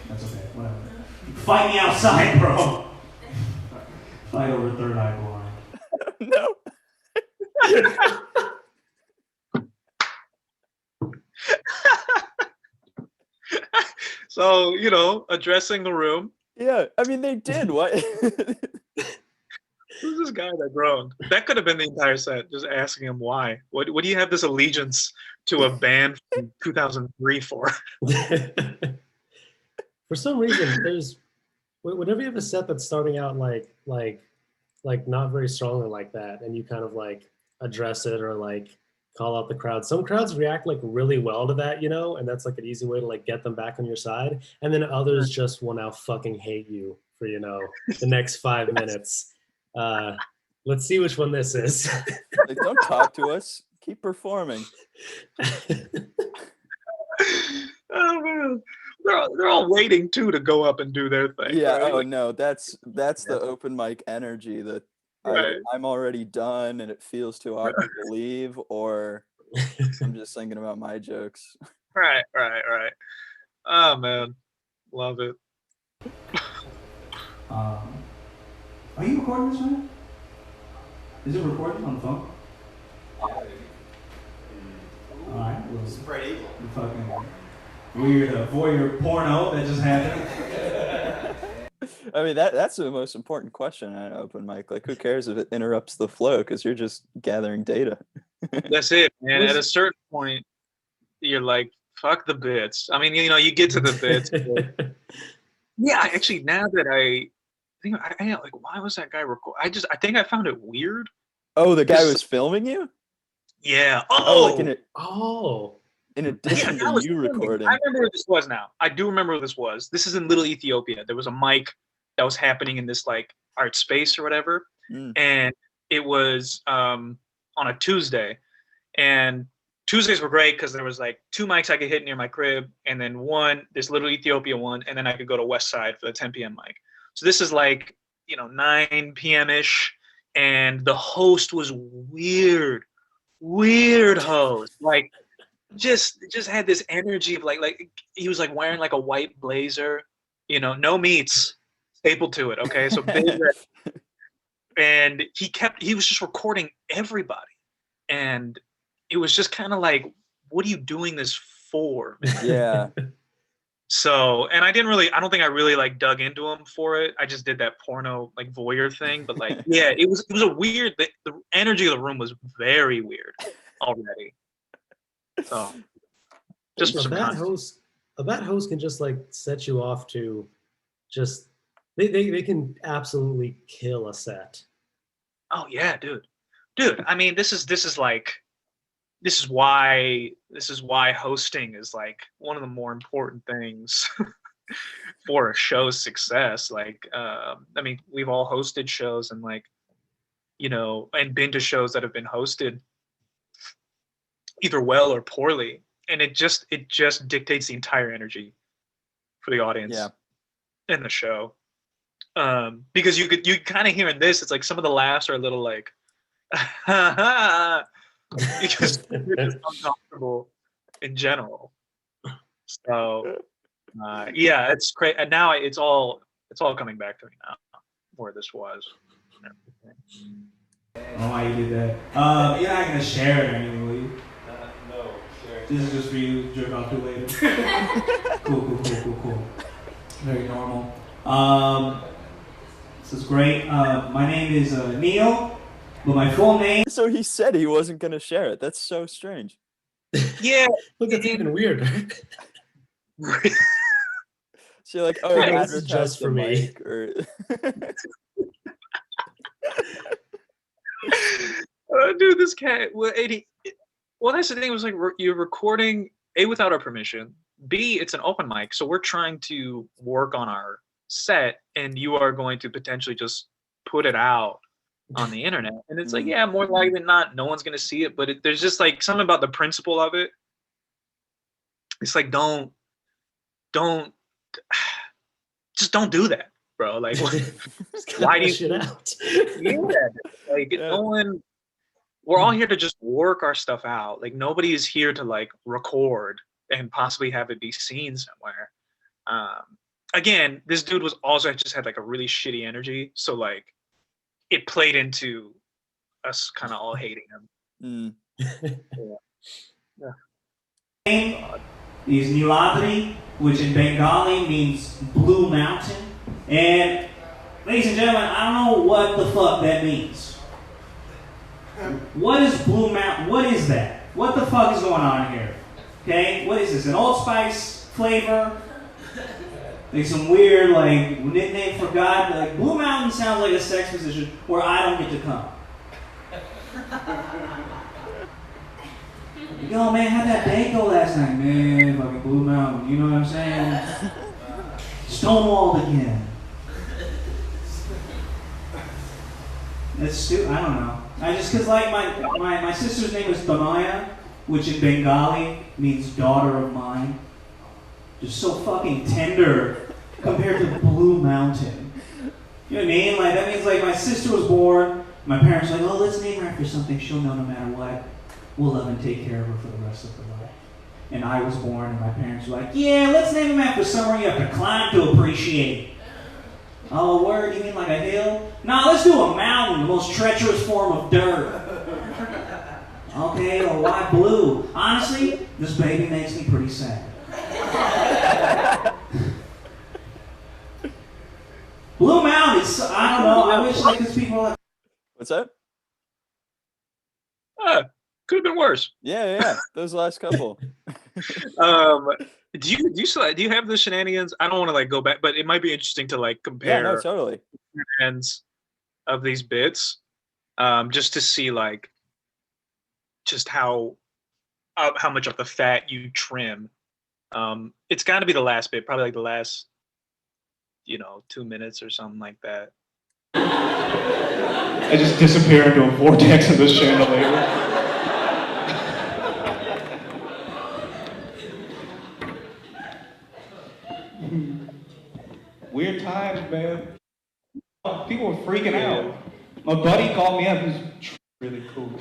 That's okay, whatever. Fight me outside, bro. Fight over Third Eye Blind. No. So, you know, addressing the room. Yeah, I mean they did. What? Who's this guy that groaned? That could have been the entire set, just asking him why. What do you have this allegiance to a band from 2003 for? For some reason, whenever you have a set that's starting out like not very strongly like that, and you kind of like address it or like call out the crowd. Some crowds react like really well to that, you know, and that's like an easy way to like get them back on your side. And then others just will now fucking hate you for, you know, the next 5 minutes. Let's see which one this is. Like, don't talk to us. Keep performing. Oh man, they're all waiting too to go up and do their thing. Yeah. right? Oh no, that's the open mic energy that Right. I'm already done and it feels too awkward to leave, or I'm just thinking about my jokes. Right. Oh man, love it. Are you recording this, man? Is it recording on the phone? Alright, well, It's pretty evil. the fucking weird voyeur porno that just happened. I mean, that's the most important question at an open mic. Like, who cares if it interrupts the flow? Because you're just gathering data. That's it, man. At a certain point, you're like, fuck the bits. I mean, you know, you get to the bits. But yeah, actually, now that I think, I like, why was that guy record? I think I found it weird. Oh, the guy was filming you? Yeah. Oh, like in Oh, addition that to was you filming. recording. I remember where this was now. I do remember where this was. This is in Little Ethiopia. There was a mic that was happening in this like art space or whatever. And it was on a Tuesday, and Tuesdays were great because there was like 2 mics I could hit near my crib, and then this little Ethiopia one, and then I could go to West Side for the 10 p.m. mic. So this is like, 9 p.m. ish, and the host was weird host. Like just had this energy of like he was like wearing like a white blazer, no meats stapled to it. Okay, so big red. And he was just recording everybody, and it was just kind of like, what are you doing this for, man? Yeah. So, and I don't think I really like dug into him for it. I just did that porno like voyeur thing, but like, yeah, it was a weird, the energy of the room was very weird already. So just for a some bad context. host can just like set you off to just, they can absolutely kill a set. Oh yeah, dude. I mean, this is why hosting is like one of the more important things for a show's success. Like, I mean, we've all hosted shows and like, and been to shows that have been hosted either well or poorly, and it just dictates the entire energy for the audience in the show. Because you kind of hear in this, it's like some of the laughs are a little like, because you're just uncomfortable in general. So yeah, it's great, and now it's all coming back to me now, where this was. I don't know why you did that. You're not gonna share it anyway, will you? No, sure. This is just for you to jerk off to later. Cool. Very normal. This is great. My name is Neel, but my full name. So he said he wasn't going to share it. That's so strange. Yeah. Look, that's even weirder. So you're like, Yeah, this is just for me. Or... Dude, this cat. Well, that's the thing. It was like you're recording without our permission. B, it's an open mic, so we're trying to work on our set, and you are going to potentially just put it out on the internet. And it's like, yeah, more likely than not, no one's gonna see it. But there's just like something about the principle of it. It's like don't just don't do that, bro. Like, why do you shit out? Yeah, like no one. We're all here to just work our stuff out. Like nobody is here to like record and possibly have it be seen somewhere. Again, this dude was also just had like a really shitty energy, so like it played into us kind of all hating him. Name is Niladri, which in Bengali means blue mountain. And ladies and gentlemen, I don't know what the fuck that means. What is blue mountain? What is that? What the fuck is going on here? Okay, what is this? An Old Spice flavor? Like some weird like nickname for God? Like Blue Mountain sounds like a sex position where I don't get to come. Yo, man, how'd that day go last night? Man, fucking Blue Mountain, you know what I'm saying? Stonewalled again. That's stupid. I don't know. I just, cause like my sister's name is Tanaya, which in Bengali means daughter of mine. Just so fucking tender compared to Blue Mountain. You know what I mean? Like that means like my sister was born. My parents were like, oh, let's name her after something she'll know no matter what. We'll love and take care of her for the rest of her life. And I was born, and my parents were like, yeah, let's name him after somewhere you have to climb to appreciate. Oh, word? You mean like a hill? No, let's do a mountain, the most treacherous form of dirt. Okay, well, why blue? Honestly, this baby makes me pretty sad. Blue Mountain is, I don't know, I wish like these people like... What's that? Could have been worse. Yeah. Those last couple. Do you have the shenanigans? I don't want to like go back, but it might be interesting to like compare. Yeah, no, totally. Ends of these bits, just to see like just how much of the fat you trim. It's got to be the last bit, probably like the last 2 minutes or something like that. I just disappear into a vortex of the chandelier. Weird times, man. People were freaking out. My buddy called me up. He's really cool.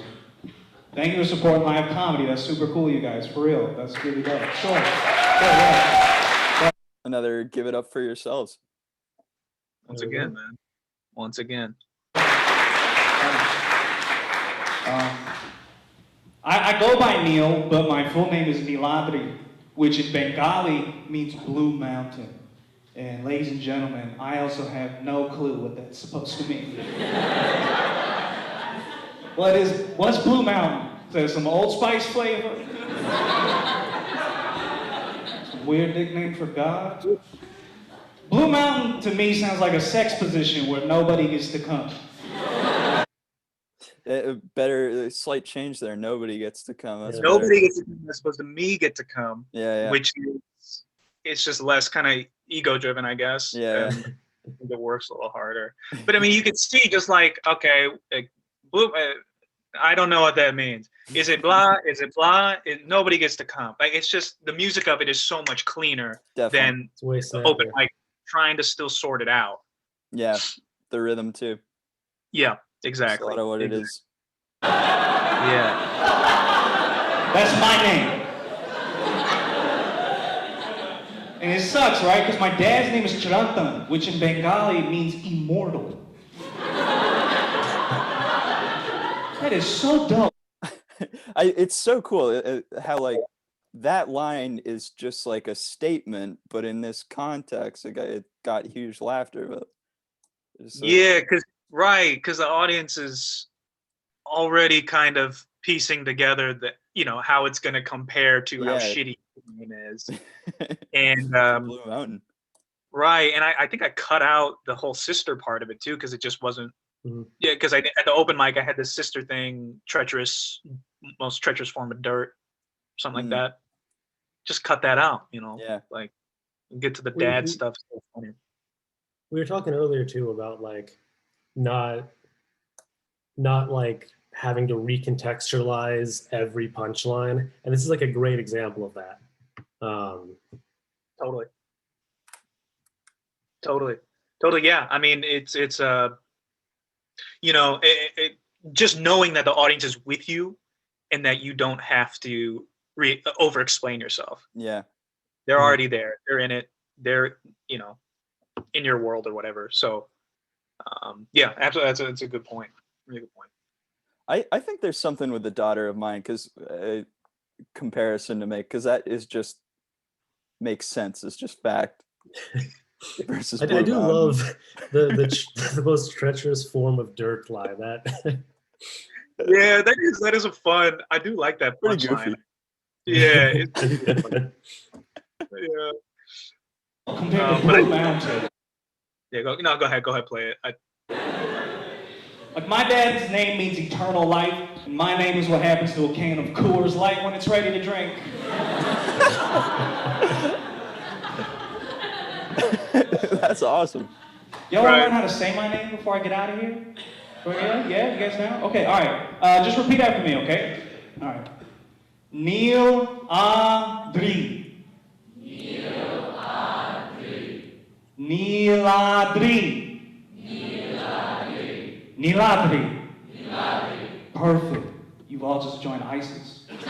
Thank you for supporting live comedy. That's super cool, you guys. For real. That's really dope. Sure. Yeah. Another give it up for yourselves. Once again, man. Once again. I go by Neel, but my full name is Neeladri, which in Bengali means blue mountain. And ladies and gentlemen, I also have no clue what that's supposed to mean. What's Blue Mountain? Is there some Old Spice flavor? Some weird nickname for God? Blue Mountain to me sounds like a sex position where nobody gets to come. Better, slight change there. Nobody gets to come. That's Nobody gets to come as opposed to me get to come. Yeah. Which is, it's just less kind of ego driven, I guess. Yeah. And it works a little harder. But I mean, you can see just like, okay, blue, I don't know what that means. Is it blah? Is it blah? Nobody gets to come. Like, it's just, the music of it is so much cleaner than the open mic trying to still sort it out. Yeah, the rhythm too. Yeah, exactly. That's a lot of what it is. Yeah. That's my name. And it sucks, right? Because my dad's name is Chirantan, which in Bengali means immortal. That is so dope. It's so cool how like that line is just like a statement, but in this context, it got huge laughter. But yeah, because the audience is already kind of piecing together that how it's going to compare to how shitty the name is, and Blue Mountain. Right, and I think I cut out the whole sister part of it too because it just wasn't. Mm-hmm. Yeah, because at the open mic I had this sister thing, most treacherous form of dirt, something like that. Just cut that out, Yeah. Like get to the dad stuff. So funny. We were talking earlier too about like not like having to recontextualize every punchline, and this is like a great example of that. Totally. Yeah, I mean it's just knowing that the audience is with you and that you don't have to over explain yourself. Yeah, they're already there. They're in it. They're in your world or whatever. So yeah, absolutely, that's a good point. Really good point. I think there's something with The Daughter of Mine because comparison to make, because that is just makes sense. It's just fact. Versus I do love the most treacherous form of dirt line. That yeah, that is a fun. I do like that punchline. Yeah, yeah. Compared to Blue Mountain. Yeah, go ahead, play it. Like my dad's name means eternal life, and my name is what happens to a can of Coors Light when it's ready to drink. That's awesome. Y'all want to learn how to say my name before I get out of here? Yeah, you guys know? Okay, all right. Just repeat after me, okay? All right. Neeladri. Neeladri. Neeladri. Perfect. You've all just joined ISIS. Thank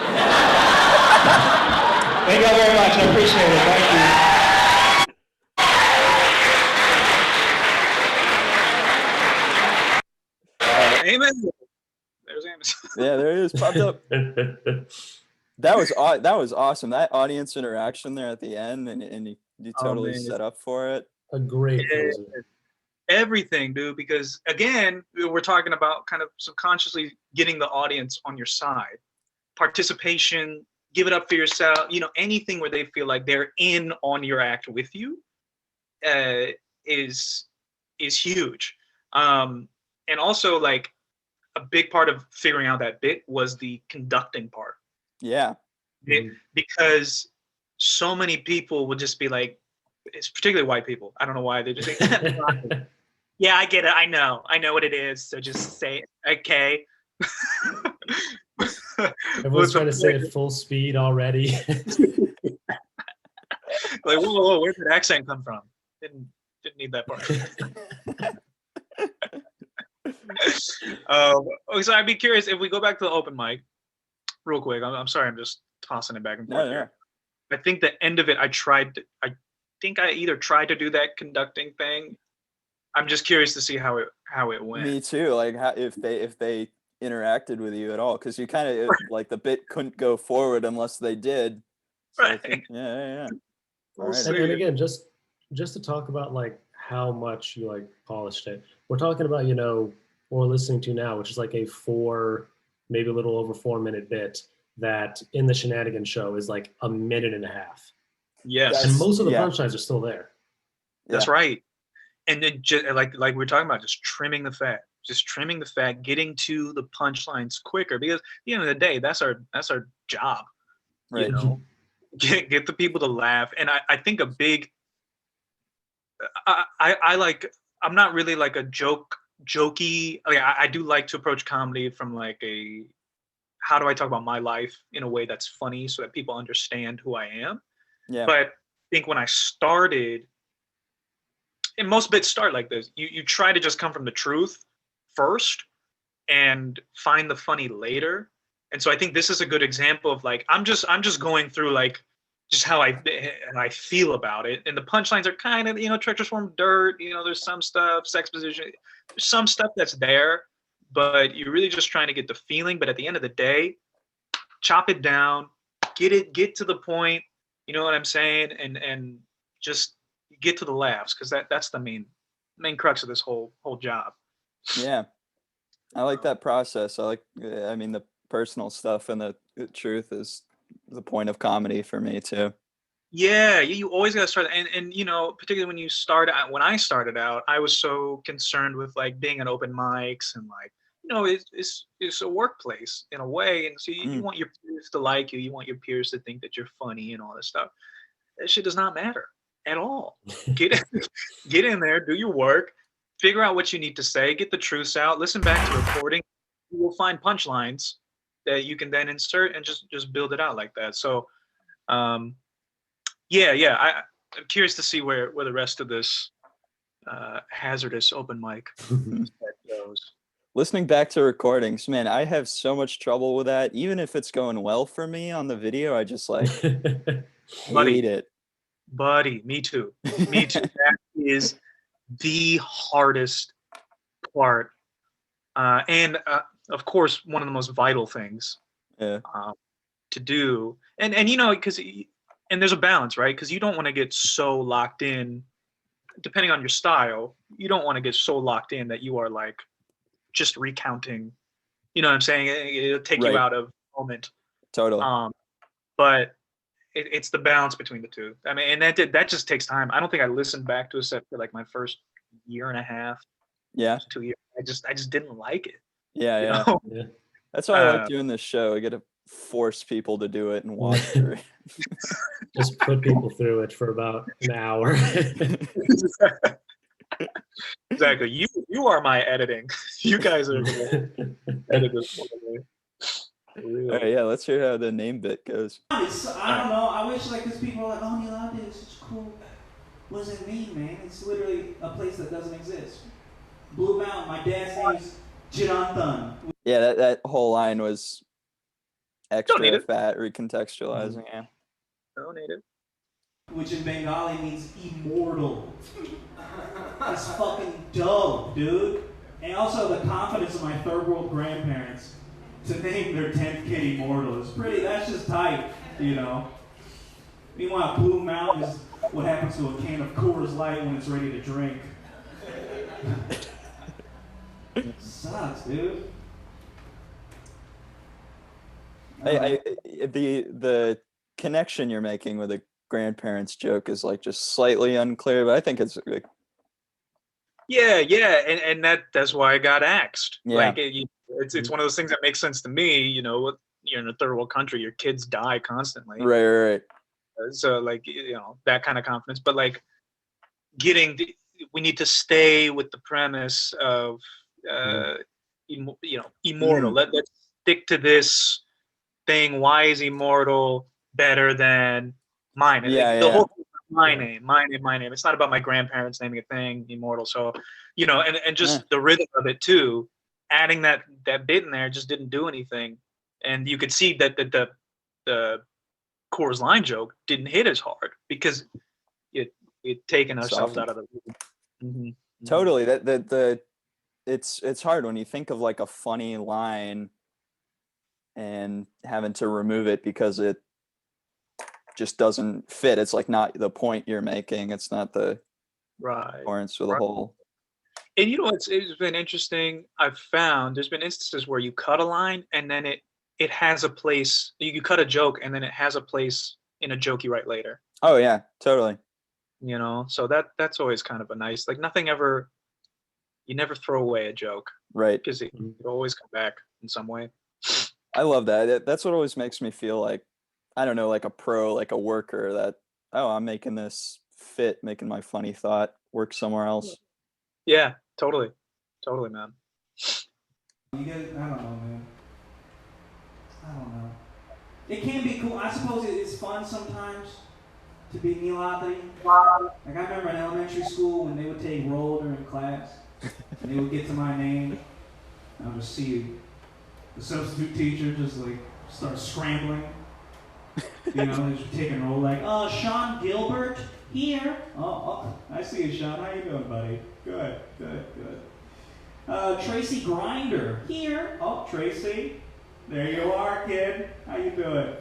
y'all very much. I appreciate it. Thank you. Amos. There's Amos. Yeah, there it is. Popped up. That was awesome. That audience interaction there at the end, and you totally set up for it. A great everything, dude. Because again, we're talking about kind of subconsciously getting the audience on your side. Participation, give it up for yourself. Anything where they feel like they're in on your act with you, is huge. And also, like, a big part of figuring out that bit was the conducting part. Yeah. Because so many people would just be like, it's particularly white people. I don't know why they just think, yeah, I get it. I know what it is. So just say it. Okay. Everyone's trying to say it full speed already. Like, whoa, where did that accent come from? Didn't need that part. So I'd be curious if we go back to the open mic real quick. I'm sorry, I'm just tossing it back and forth here. I think the end of it, I think I either tried to do that conducting thing. I'm just curious to see how it went. Me too. Like if they interacted with you at all, because you kind of like the bit couldn't go forward unless they did. So Right. I think, yeah. We'll Right. see. And again, just to talk about like how much you like polished it. We're talking about, you know, what we're listening to now, which is like a 4, maybe a little over 4 minute bit that in the Shenanigans show is like a minute and a half. Yes. And most of the Yeah. punchlines are still there. That's right. And then just like we were talking about, just trimming the fat, getting to the punchlines quicker, because at the end of the day, that's our job. Right. You know, get the people to laugh. And I think a big, I'm not really like a jokey. Like I do like to approach comedy from like how do I talk about my life in a way that's funny so that people understand who I am. Yeah. But I think when I started, and most bits start like this, you try to just come from the truth first and find the funny later. And so I think this is a good example of like, I'm just going through like just how I feel about it. And the punchlines are kind of, you know, treacherous form dirt, you know, there's some stuff, sex position, there's some stuff that's there, but you're really just trying to get the feeling. But at the end of the day, chop it down, get to the point, you know what I'm saying? And just get to the laughs, because that's the main crux of this whole job. Yeah. I like that process. I mean, the personal stuff and the truth is the point of comedy for me too. Yeah, you always got to start, and you know, particularly when you start out. When I started out, I was so concerned with like being at open mics and like, you know, it's a workplace in a way, and so you want your peers to like you want your peers to think that you're funny and all this stuff. That shit does not matter at all. Get in there, do your work, figure out what you need to say, get the truths out, listen back to recording. You will find punchlines that you can then insert and just build it out like that. So I'm curious to see where the rest of this hazardous open mic goes. Listening back to recordings, man, I have so much trouble with that. Even if it's going well for me on the video, I just like hate it. Buddy, me too. That is the hardest part. And of course, one of the most vital things to do. And you know, and there's a balance, right? Because you don't want to get so locked in, depending on your style, you don't want to get so locked in that you are like just recounting, you know what I'm saying? It'll take you out of the moment. Totally. But it's the balance between the two. I mean, and that just takes time. I don't think I listened back to a set for like my first year and a half. Yeah. 2 years. I just didn't like it. Yeah. That's why I like doing this show. I get to force people to do it and watch it. Just put people through it for about an hour. Exactly. You are my editing. You guys are gonna edit this for me. Really. All right, yeah, let's hear how the name bit goes. I don't know. I wish like these people are like, oh, Neel, I did such cool. What does it mean, man? It's literally a place that doesn't exist. Blue Mountain. My dad's name's Jonathan. Yeah, that whole line was extra fat, recontextualizing. Yeah. Don't need it. Which in Bengali means immortal. It's fucking dope, dude. And also the confidence of my third world grandparents to name their 10th kid immortal is that's just tight, you know. Meanwhile, Blue Mountain is what happens to a can of Coors Light when it's ready to drink. Sucks, dude. The connection you're making with a grandparents joke is like just slightly unclear, but I think it's like, and that's why I got axed. Yeah. Like it's one of those things that makes sense to me. You know, you're in a third world country, your kids die constantly. Right. So like, you know, that kind of confidence. But like we need to stay with the premise of immortal. Let's stick to this thing. Why is immortal better than mine? The whole thing is my name. It's not about my grandparents naming a thing immortal. So, and just the rhythm of it too. Adding that bit in there just didn't do anything, and you could see that the Coors Line joke didn't hit as hard because it taken ourselves out of the rhythm. Totally. It's hard when you think of like a funny line and having to remove it because it just doesn't fit. It's like not the point you're making. It's not the accordance with the whole. And it's been interesting. I've found there's been instances where you cut a line and then it has a place. You cut a joke and then it has a place in a joke you write later. Oh yeah, totally. So that's always kind of a nice, like nothing ever. You never throw away a joke, right? Because it always come back in some way. I love that. That's what always makes me feel like, I don't know, like a pro, like a worker. That I'm making this fit, making my funny thought work somewhere else. Yeah, totally, man. You guys, I don't know, man. I don't know. It can be cool. I suppose it's fun sometimes to be Neel. Like I remember in elementary school when they would take roll during class, and they would get to my name, and I would just see the substitute teacher just like start scrambling. Just taking roll like, Sean Gilbert here. Oh, I see you, Sean. How you doing, buddy? Good. Tracy Grinder here. Oh, Tracy. There you are, kid. How you doing?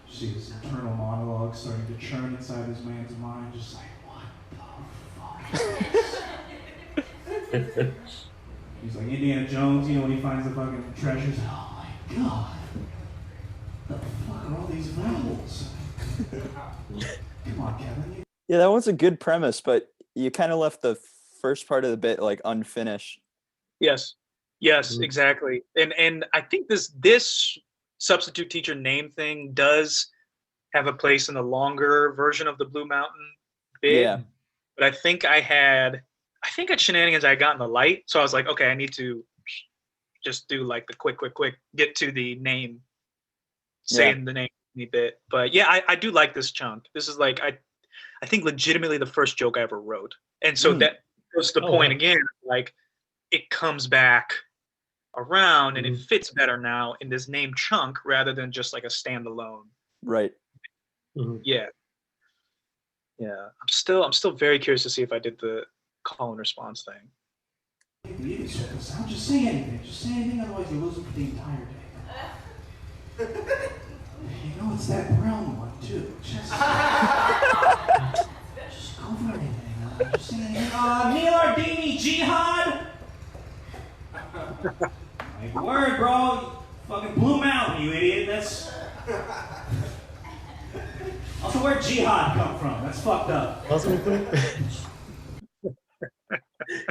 See this internal monologue starting to churn inside this man's mind, just like, what the fuck? He's like Indiana Jones, when he finds the fucking treasures. Oh my god. What the fuck are all these vowels? Come on, Kevin. Yeah, that one's a good premise, but you kind of left the first part of the bit like unfinished. Yes, exactly. And I think this substitute teacher name thing does have a place in the longer version of the Blue Mountain bit. Yeah. But I think at Shenanigans I had gotten the light, so I was like, okay, I need to just do like the quick, get to the name, saying the name bit. But yeah, I do like this chunk. This is like I think legitimately the first joke I ever wrote, and so that goes to the point again. Like it comes back around and it fits better now in this name chunk rather than just like a standalone. Right. Yeah. I'm still very curious to see if I did the call and response thing. Just say anything. Just say anything, otherwise you lose it for the entire day. It's that brown one too. Just go for anything. Just say anything. Neel Ardini Jihad. Like word, bro. Fucking Blue Mountain, you idiot. That's. Also, where'd Jihad come from? That's fucked up.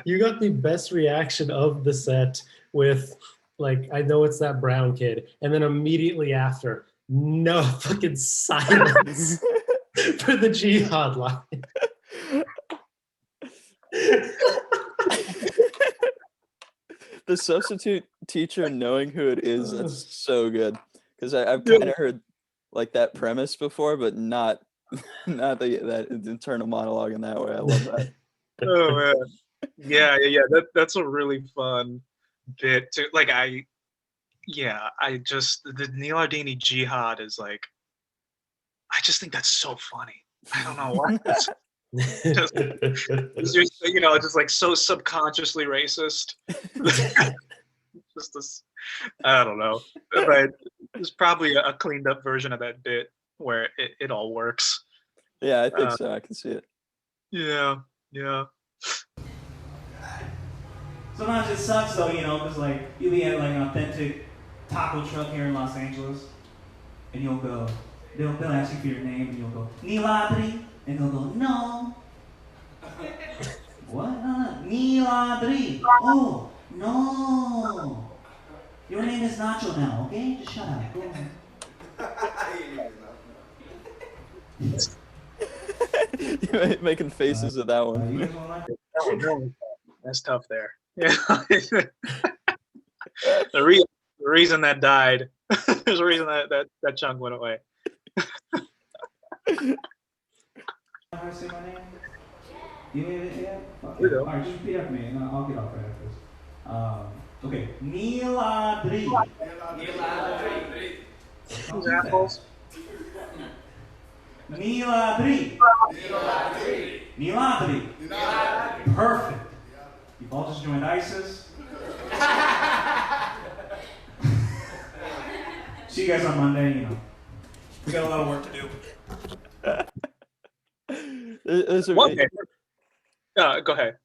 You got the best reaction of the set with, like, I know it's that brown kid, and then immediately after, no fucking silence for the Jihad line. The substitute teacher knowing who it is, that's so good. Because I've kind of heard like that premise before, but not that internal monologue in that way. I love that. Oh man. Yeah. That's a really fun bit too. Like the Neel Ardini Jihad is like, I just think that's so funny. I don't know why. Just like so subconsciously racist. Just this, I don't know. But there's probably a cleaned up version of that bit where it all works. Yeah, I think so. I can see it. Yeah. Sometimes it sucks though, because like you'll be at like an authentic taco truck here in Los Angeles, and they'll ask you for your name, and you'll go, Neel Adri, and they'll go, no. What? Neel Adri. Oh, no. Your name is Nacho now, okay? Just shut up. Go ahead. You're making faces at that one. You guys want to That's tough there. Yeah. the reason that died. There's a reason that chunk went away. How to say my name? Yeah. Okay. You know. All right, just repeat after me, and I'll get off right after this. Okay. Neeladri. Those assholes. Neeladri. Neeladri. Perfect. You've all just joined ISIS. See you guys on Monday. You know, we got a lot of work to do. Go ahead.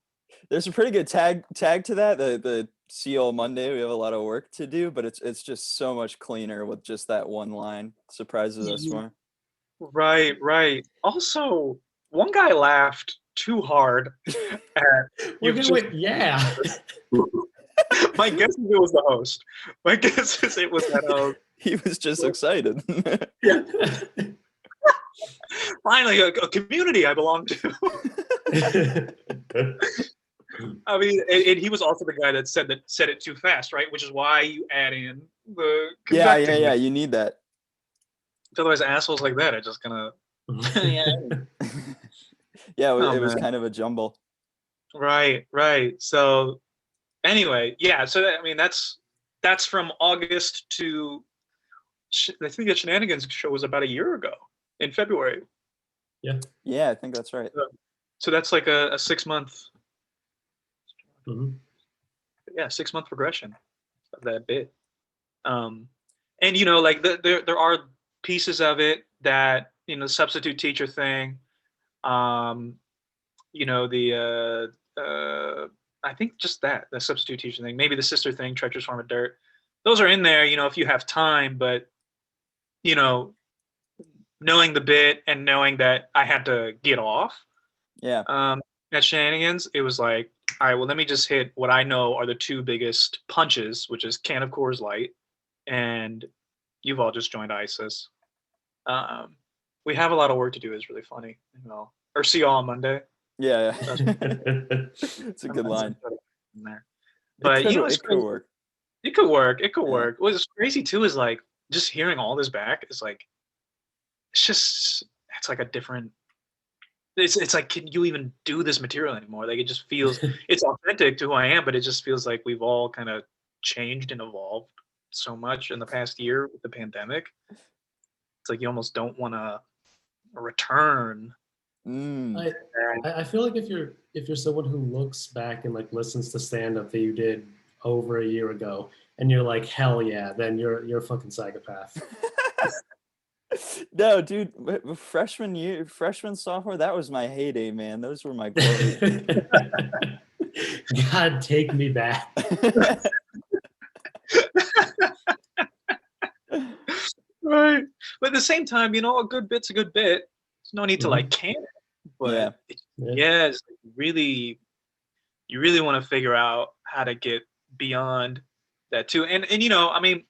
There's a pretty good tag to that. The see you all Monday. We have a lot of work to do, but it's just so much cleaner with just that one line. Surprises us more. Right. Also, one guy laughed too hard at yeah. My guess is it was the host. My guess is it was that host. He was just excited. Yeah. Finally, a community I belong to. I mean, and he was also the guy that said it too fast, right? Which is why you add in the conducting. Yeah. You need that. Otherwise, assholes like that are just gonna. Yeah, it was kind of a jumble. Right. So, anyway, yeah. So I mean, that's from August to. I think the Shenanigans show was about a year ago in February. Yeah, I think that's right. So that's like a 6 month. Mm-hmm. Yeah, 6 month progression of that bit. And you know, like there are pieces of it that, you know, the substitute teacher thing. You know, the I think just the substitute teacher thing, maybe the sister thing, treacherous form of dirt. Those are in there, you know, if you have time, but you know, knowing the bit and knowing that I had to get off. Yeah. At Shenanigans, it was like, all right, well, let me just hit what I know are the two biggest punches, which is can of Coors Light, and you've all just joined ISIS. We have a lot of work to do is really funny, you know. Or see you all on Monday. Yeah. It's a good line. In there. But you know, it could work. It could work. What's crazy too is like just hearing all this back is like, it's like a different. It's like, can you even do this material anymore? Like it just feels it's authentic to who I am, but it just feels like we've all kind of changed and evolved so much in the past year with the pandemic. It's like you almost don't want to return. I feel like if you're someone who looks back and like listens to stand-up that you did over a year ago and you're like, hell yeah, then you're a fucking psychopath. No, dude, freshman, sophomore, that was my heyday, man. Those were my glory. God, take me back. Right. But at the same time, you know, a good bit's a good bit. There's no need to like can it. But it's like you really want to figure out how to get beyond that too. And you know, I mean,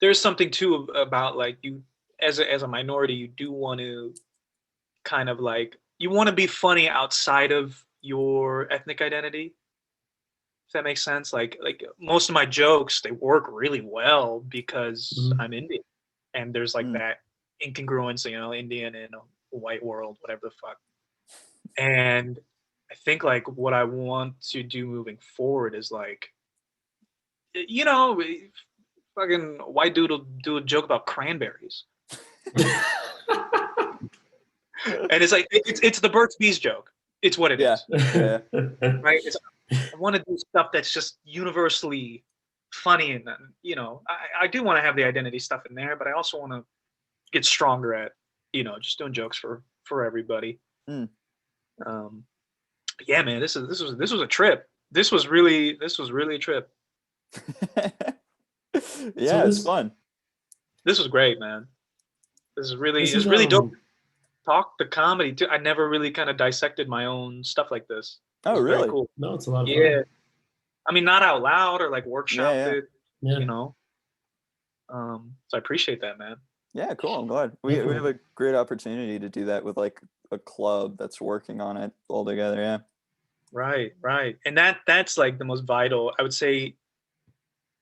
there's something too about like you as a minority, you do want to kind of like you want to be funny outside of your ethnic identity. If that makes sense. Like most of my jokes, they work really well because I'm Indian, and there's like that incongruence, you know, Indian in a white world, whatever the fuck. And I think like what I want to do moving forward is like, you know, fucking white dude will do a joke about cranberries. And it's like it's the Burt's Bees joke. It's what it is. Yeah. Right? I want to do stuff that's just universally funny, and you know, I do want to have the identity stuff in there, but I also want to get stronger at, you know, just doing jokes for everybody. Yeah, man, this was a trip. This was really a trip. Yeah, it's fun. This was great, man. This is really dope. Talk the comedy too. I never really kind of dissected my own stuff like this. Oh, really? Cool. No, it's a lot of fun. fun. I mean, not out loud or like workshop it, Yeah. you know. So I appreciate that, man. Yeah, cool. I'm glad we have a great opportunity to do that with like a club that's working on it all together. Yeah. Right, right. And that's like the most vital. I would say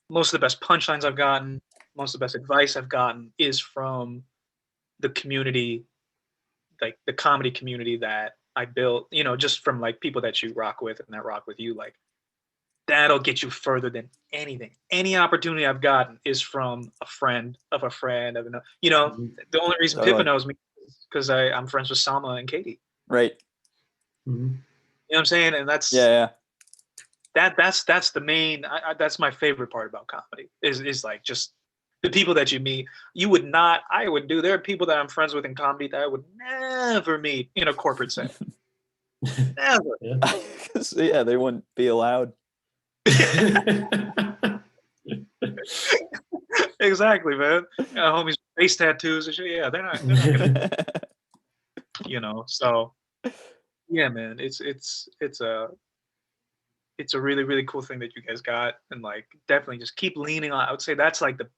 most of the best punchlines I've gotten, most of the best advice I've gotten is from the community, like the comedy community that I built, you know, just from like people that you rock with and that rock with you. Like that'll get you further than anything. Any opportunity I've gotten is from a friend of a friend of another. You know, the only reason Totally. Pippa knows me is because I'm friends with Salma and Katie. Right. You know what I'm saying? And that's Yeah. that's the main. That's my favorite part about comedy is like just the people that you meet. You would not. I would do. There are people that I'm friends with in comedy that I would never meet in a corporate setting. Never. Yeah, they wouldn't be allowed. Exactly, man. Homies with face tattoos and shit. Yeah, they're not gonna, you know. So yeah, man, it's a really, really cool thing that you guys got, and like definitely just keep leaning on. I would say that's like the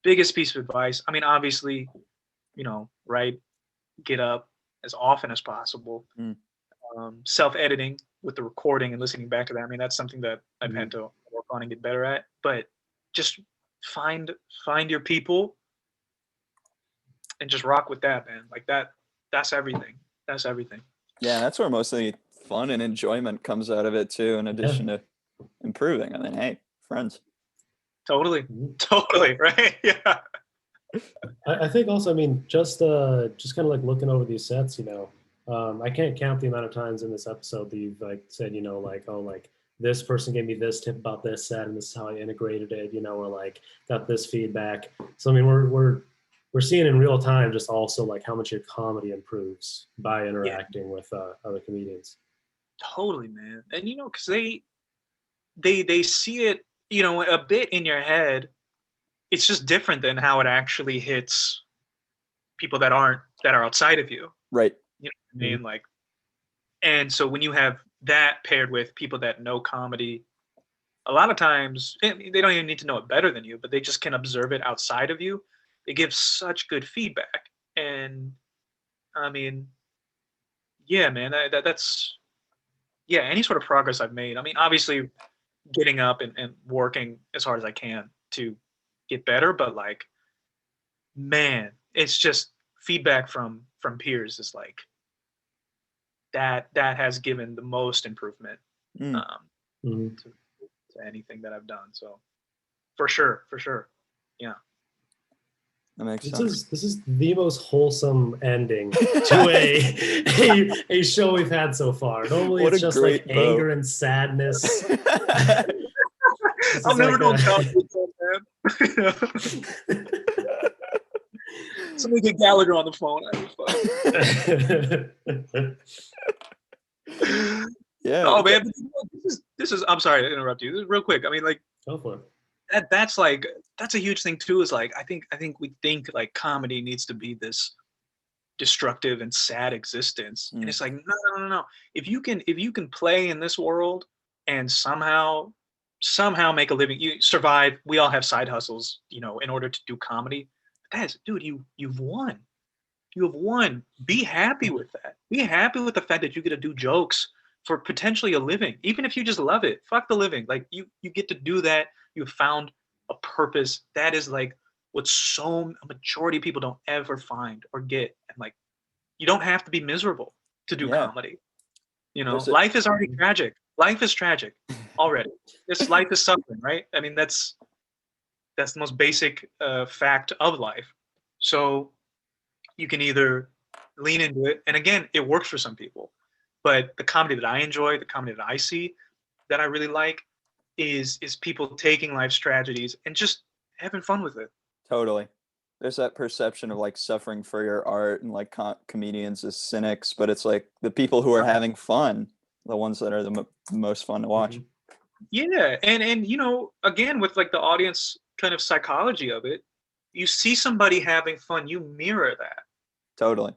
biggest piece of advice. I mean, obviously, you know, right, get up as often as possible. Self-editing with the recording and listening back to that. I mean, that's something that I've had to work on and get better at. But just find your people and just rock with that, man. Like that's everything. That's everything. Yeah, that's where most of the fun and enjoyment comes out of it too, in addition to improving. I mean, hey, friends. Totally. Totally, right? Yeah. I think also, I mean, just kind of like looking over these sets, you know, I can't count the amount of times in this episode that you've like said, you know, like, oh, like this person gave me this tip about this set and this is how I integrated it, you know, or like got this feedback. So I mean, we're seeing in real time just also like how much your comedy improves by interacting with other comedians. Totally, man. And you know, because they see it, you know, a bit in your head. It's just different than how it actually hits people that are outside of you. Right. You know what I mean? Like, and so when you have that paired with people that know comedy, a lot of times they don't even need to know it better than you, but they just can observe it outside of you. It gives such good feedback. And I mean, yeah, man, that's yeah, any sort of progress I've made. I mean, obviously getting up and working as hard as I can to get better, but like, man, it's just feedback from peers is like that has given the most improvement to anything that I've done. So for sure. Yeah. That makes sense. This is the most wholesome ending to a show we've had so far. Normally What it's a just like great bow. anger and sadness. I'll never like go man. Somebody get Gallagher on the phone. Yeah. Oh man, this is. I'm sorry to interrupt you. This is real quick. I mean, like, go for it. That's a huge thing too. Is like I think we think like comedy needs to be this destructive and sad existence, and it's like no. If you can play in this world and somehow make a living, you survive. We all have side hustles, you know, in order to do comedy. Dude, you've won. You have won. Be happy with that. Be happy with the fact that you get to do jokes for potentially a living, even if you just love it. Fuck the living. Like you get to do that. You've found a purpose. That is like what a majority of people don't ever find or get. And like, you don't have to be miserable to do comedy. You know, life is already tragic. Life is tragic already. This life is suffering, right? I mean, that's the most basic fact of life. So you can either lean into it, and again, it works for some people. But the comedy that I enjoy, the comedy that I see, that I really like, is people taking life's tragedies and just having fun with it. Totally. There's that perception of like suffering for your art and like comedians as cynics, but it's like the people who are having fun, the ones that are the most fun to watch. Yeah, and you know, again, with like the audience kind of psychology of it, you see somebody having fun, you mirror that. Totally.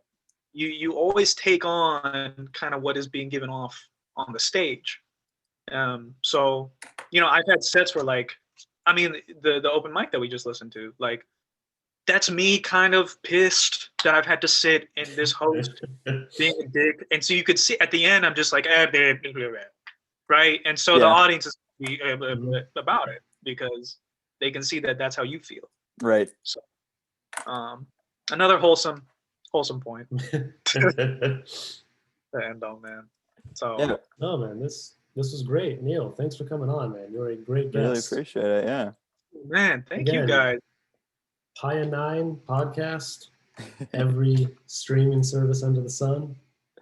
You always take on kind of what is being given off on the stage. So, you know, I've had sets where like, I mean, the open mic that we just listened to, like, that's me kind of pissed that I've had to sit in this host being a dick. And so you could see at the end, I'm just like, right? And so the Yeah. audience is about it because they can see that that's how you feel. Right. So, another wholesome point to end on, man. So Yeah. Oh man, this was great, Neil. Thanks for coming on, man. You're a great guest. Really appreciate it. Yeah. man, thank you Again, guys. Pia 9 podcast, every streaming service under the sun.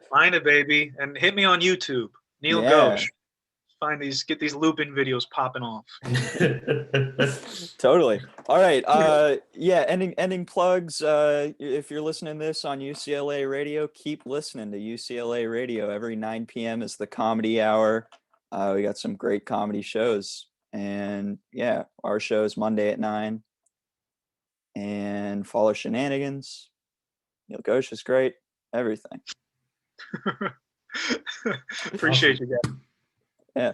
Find it, baby, and hit me on YouTube, Neel Yeah. Ghosh. Get these looping videos popping off. Totally. All right. Yeah. Ending plugs. If you're listening to this on UCLA radio, keep listening to UCLA radio. Every 9 p.m. is the comedy hour. We got some great comedy shows, and yeah, our show's Monday at 9. And follow Shenanigans. Neel Ghosh is great. Everything. Appreciate you guys. Yeah.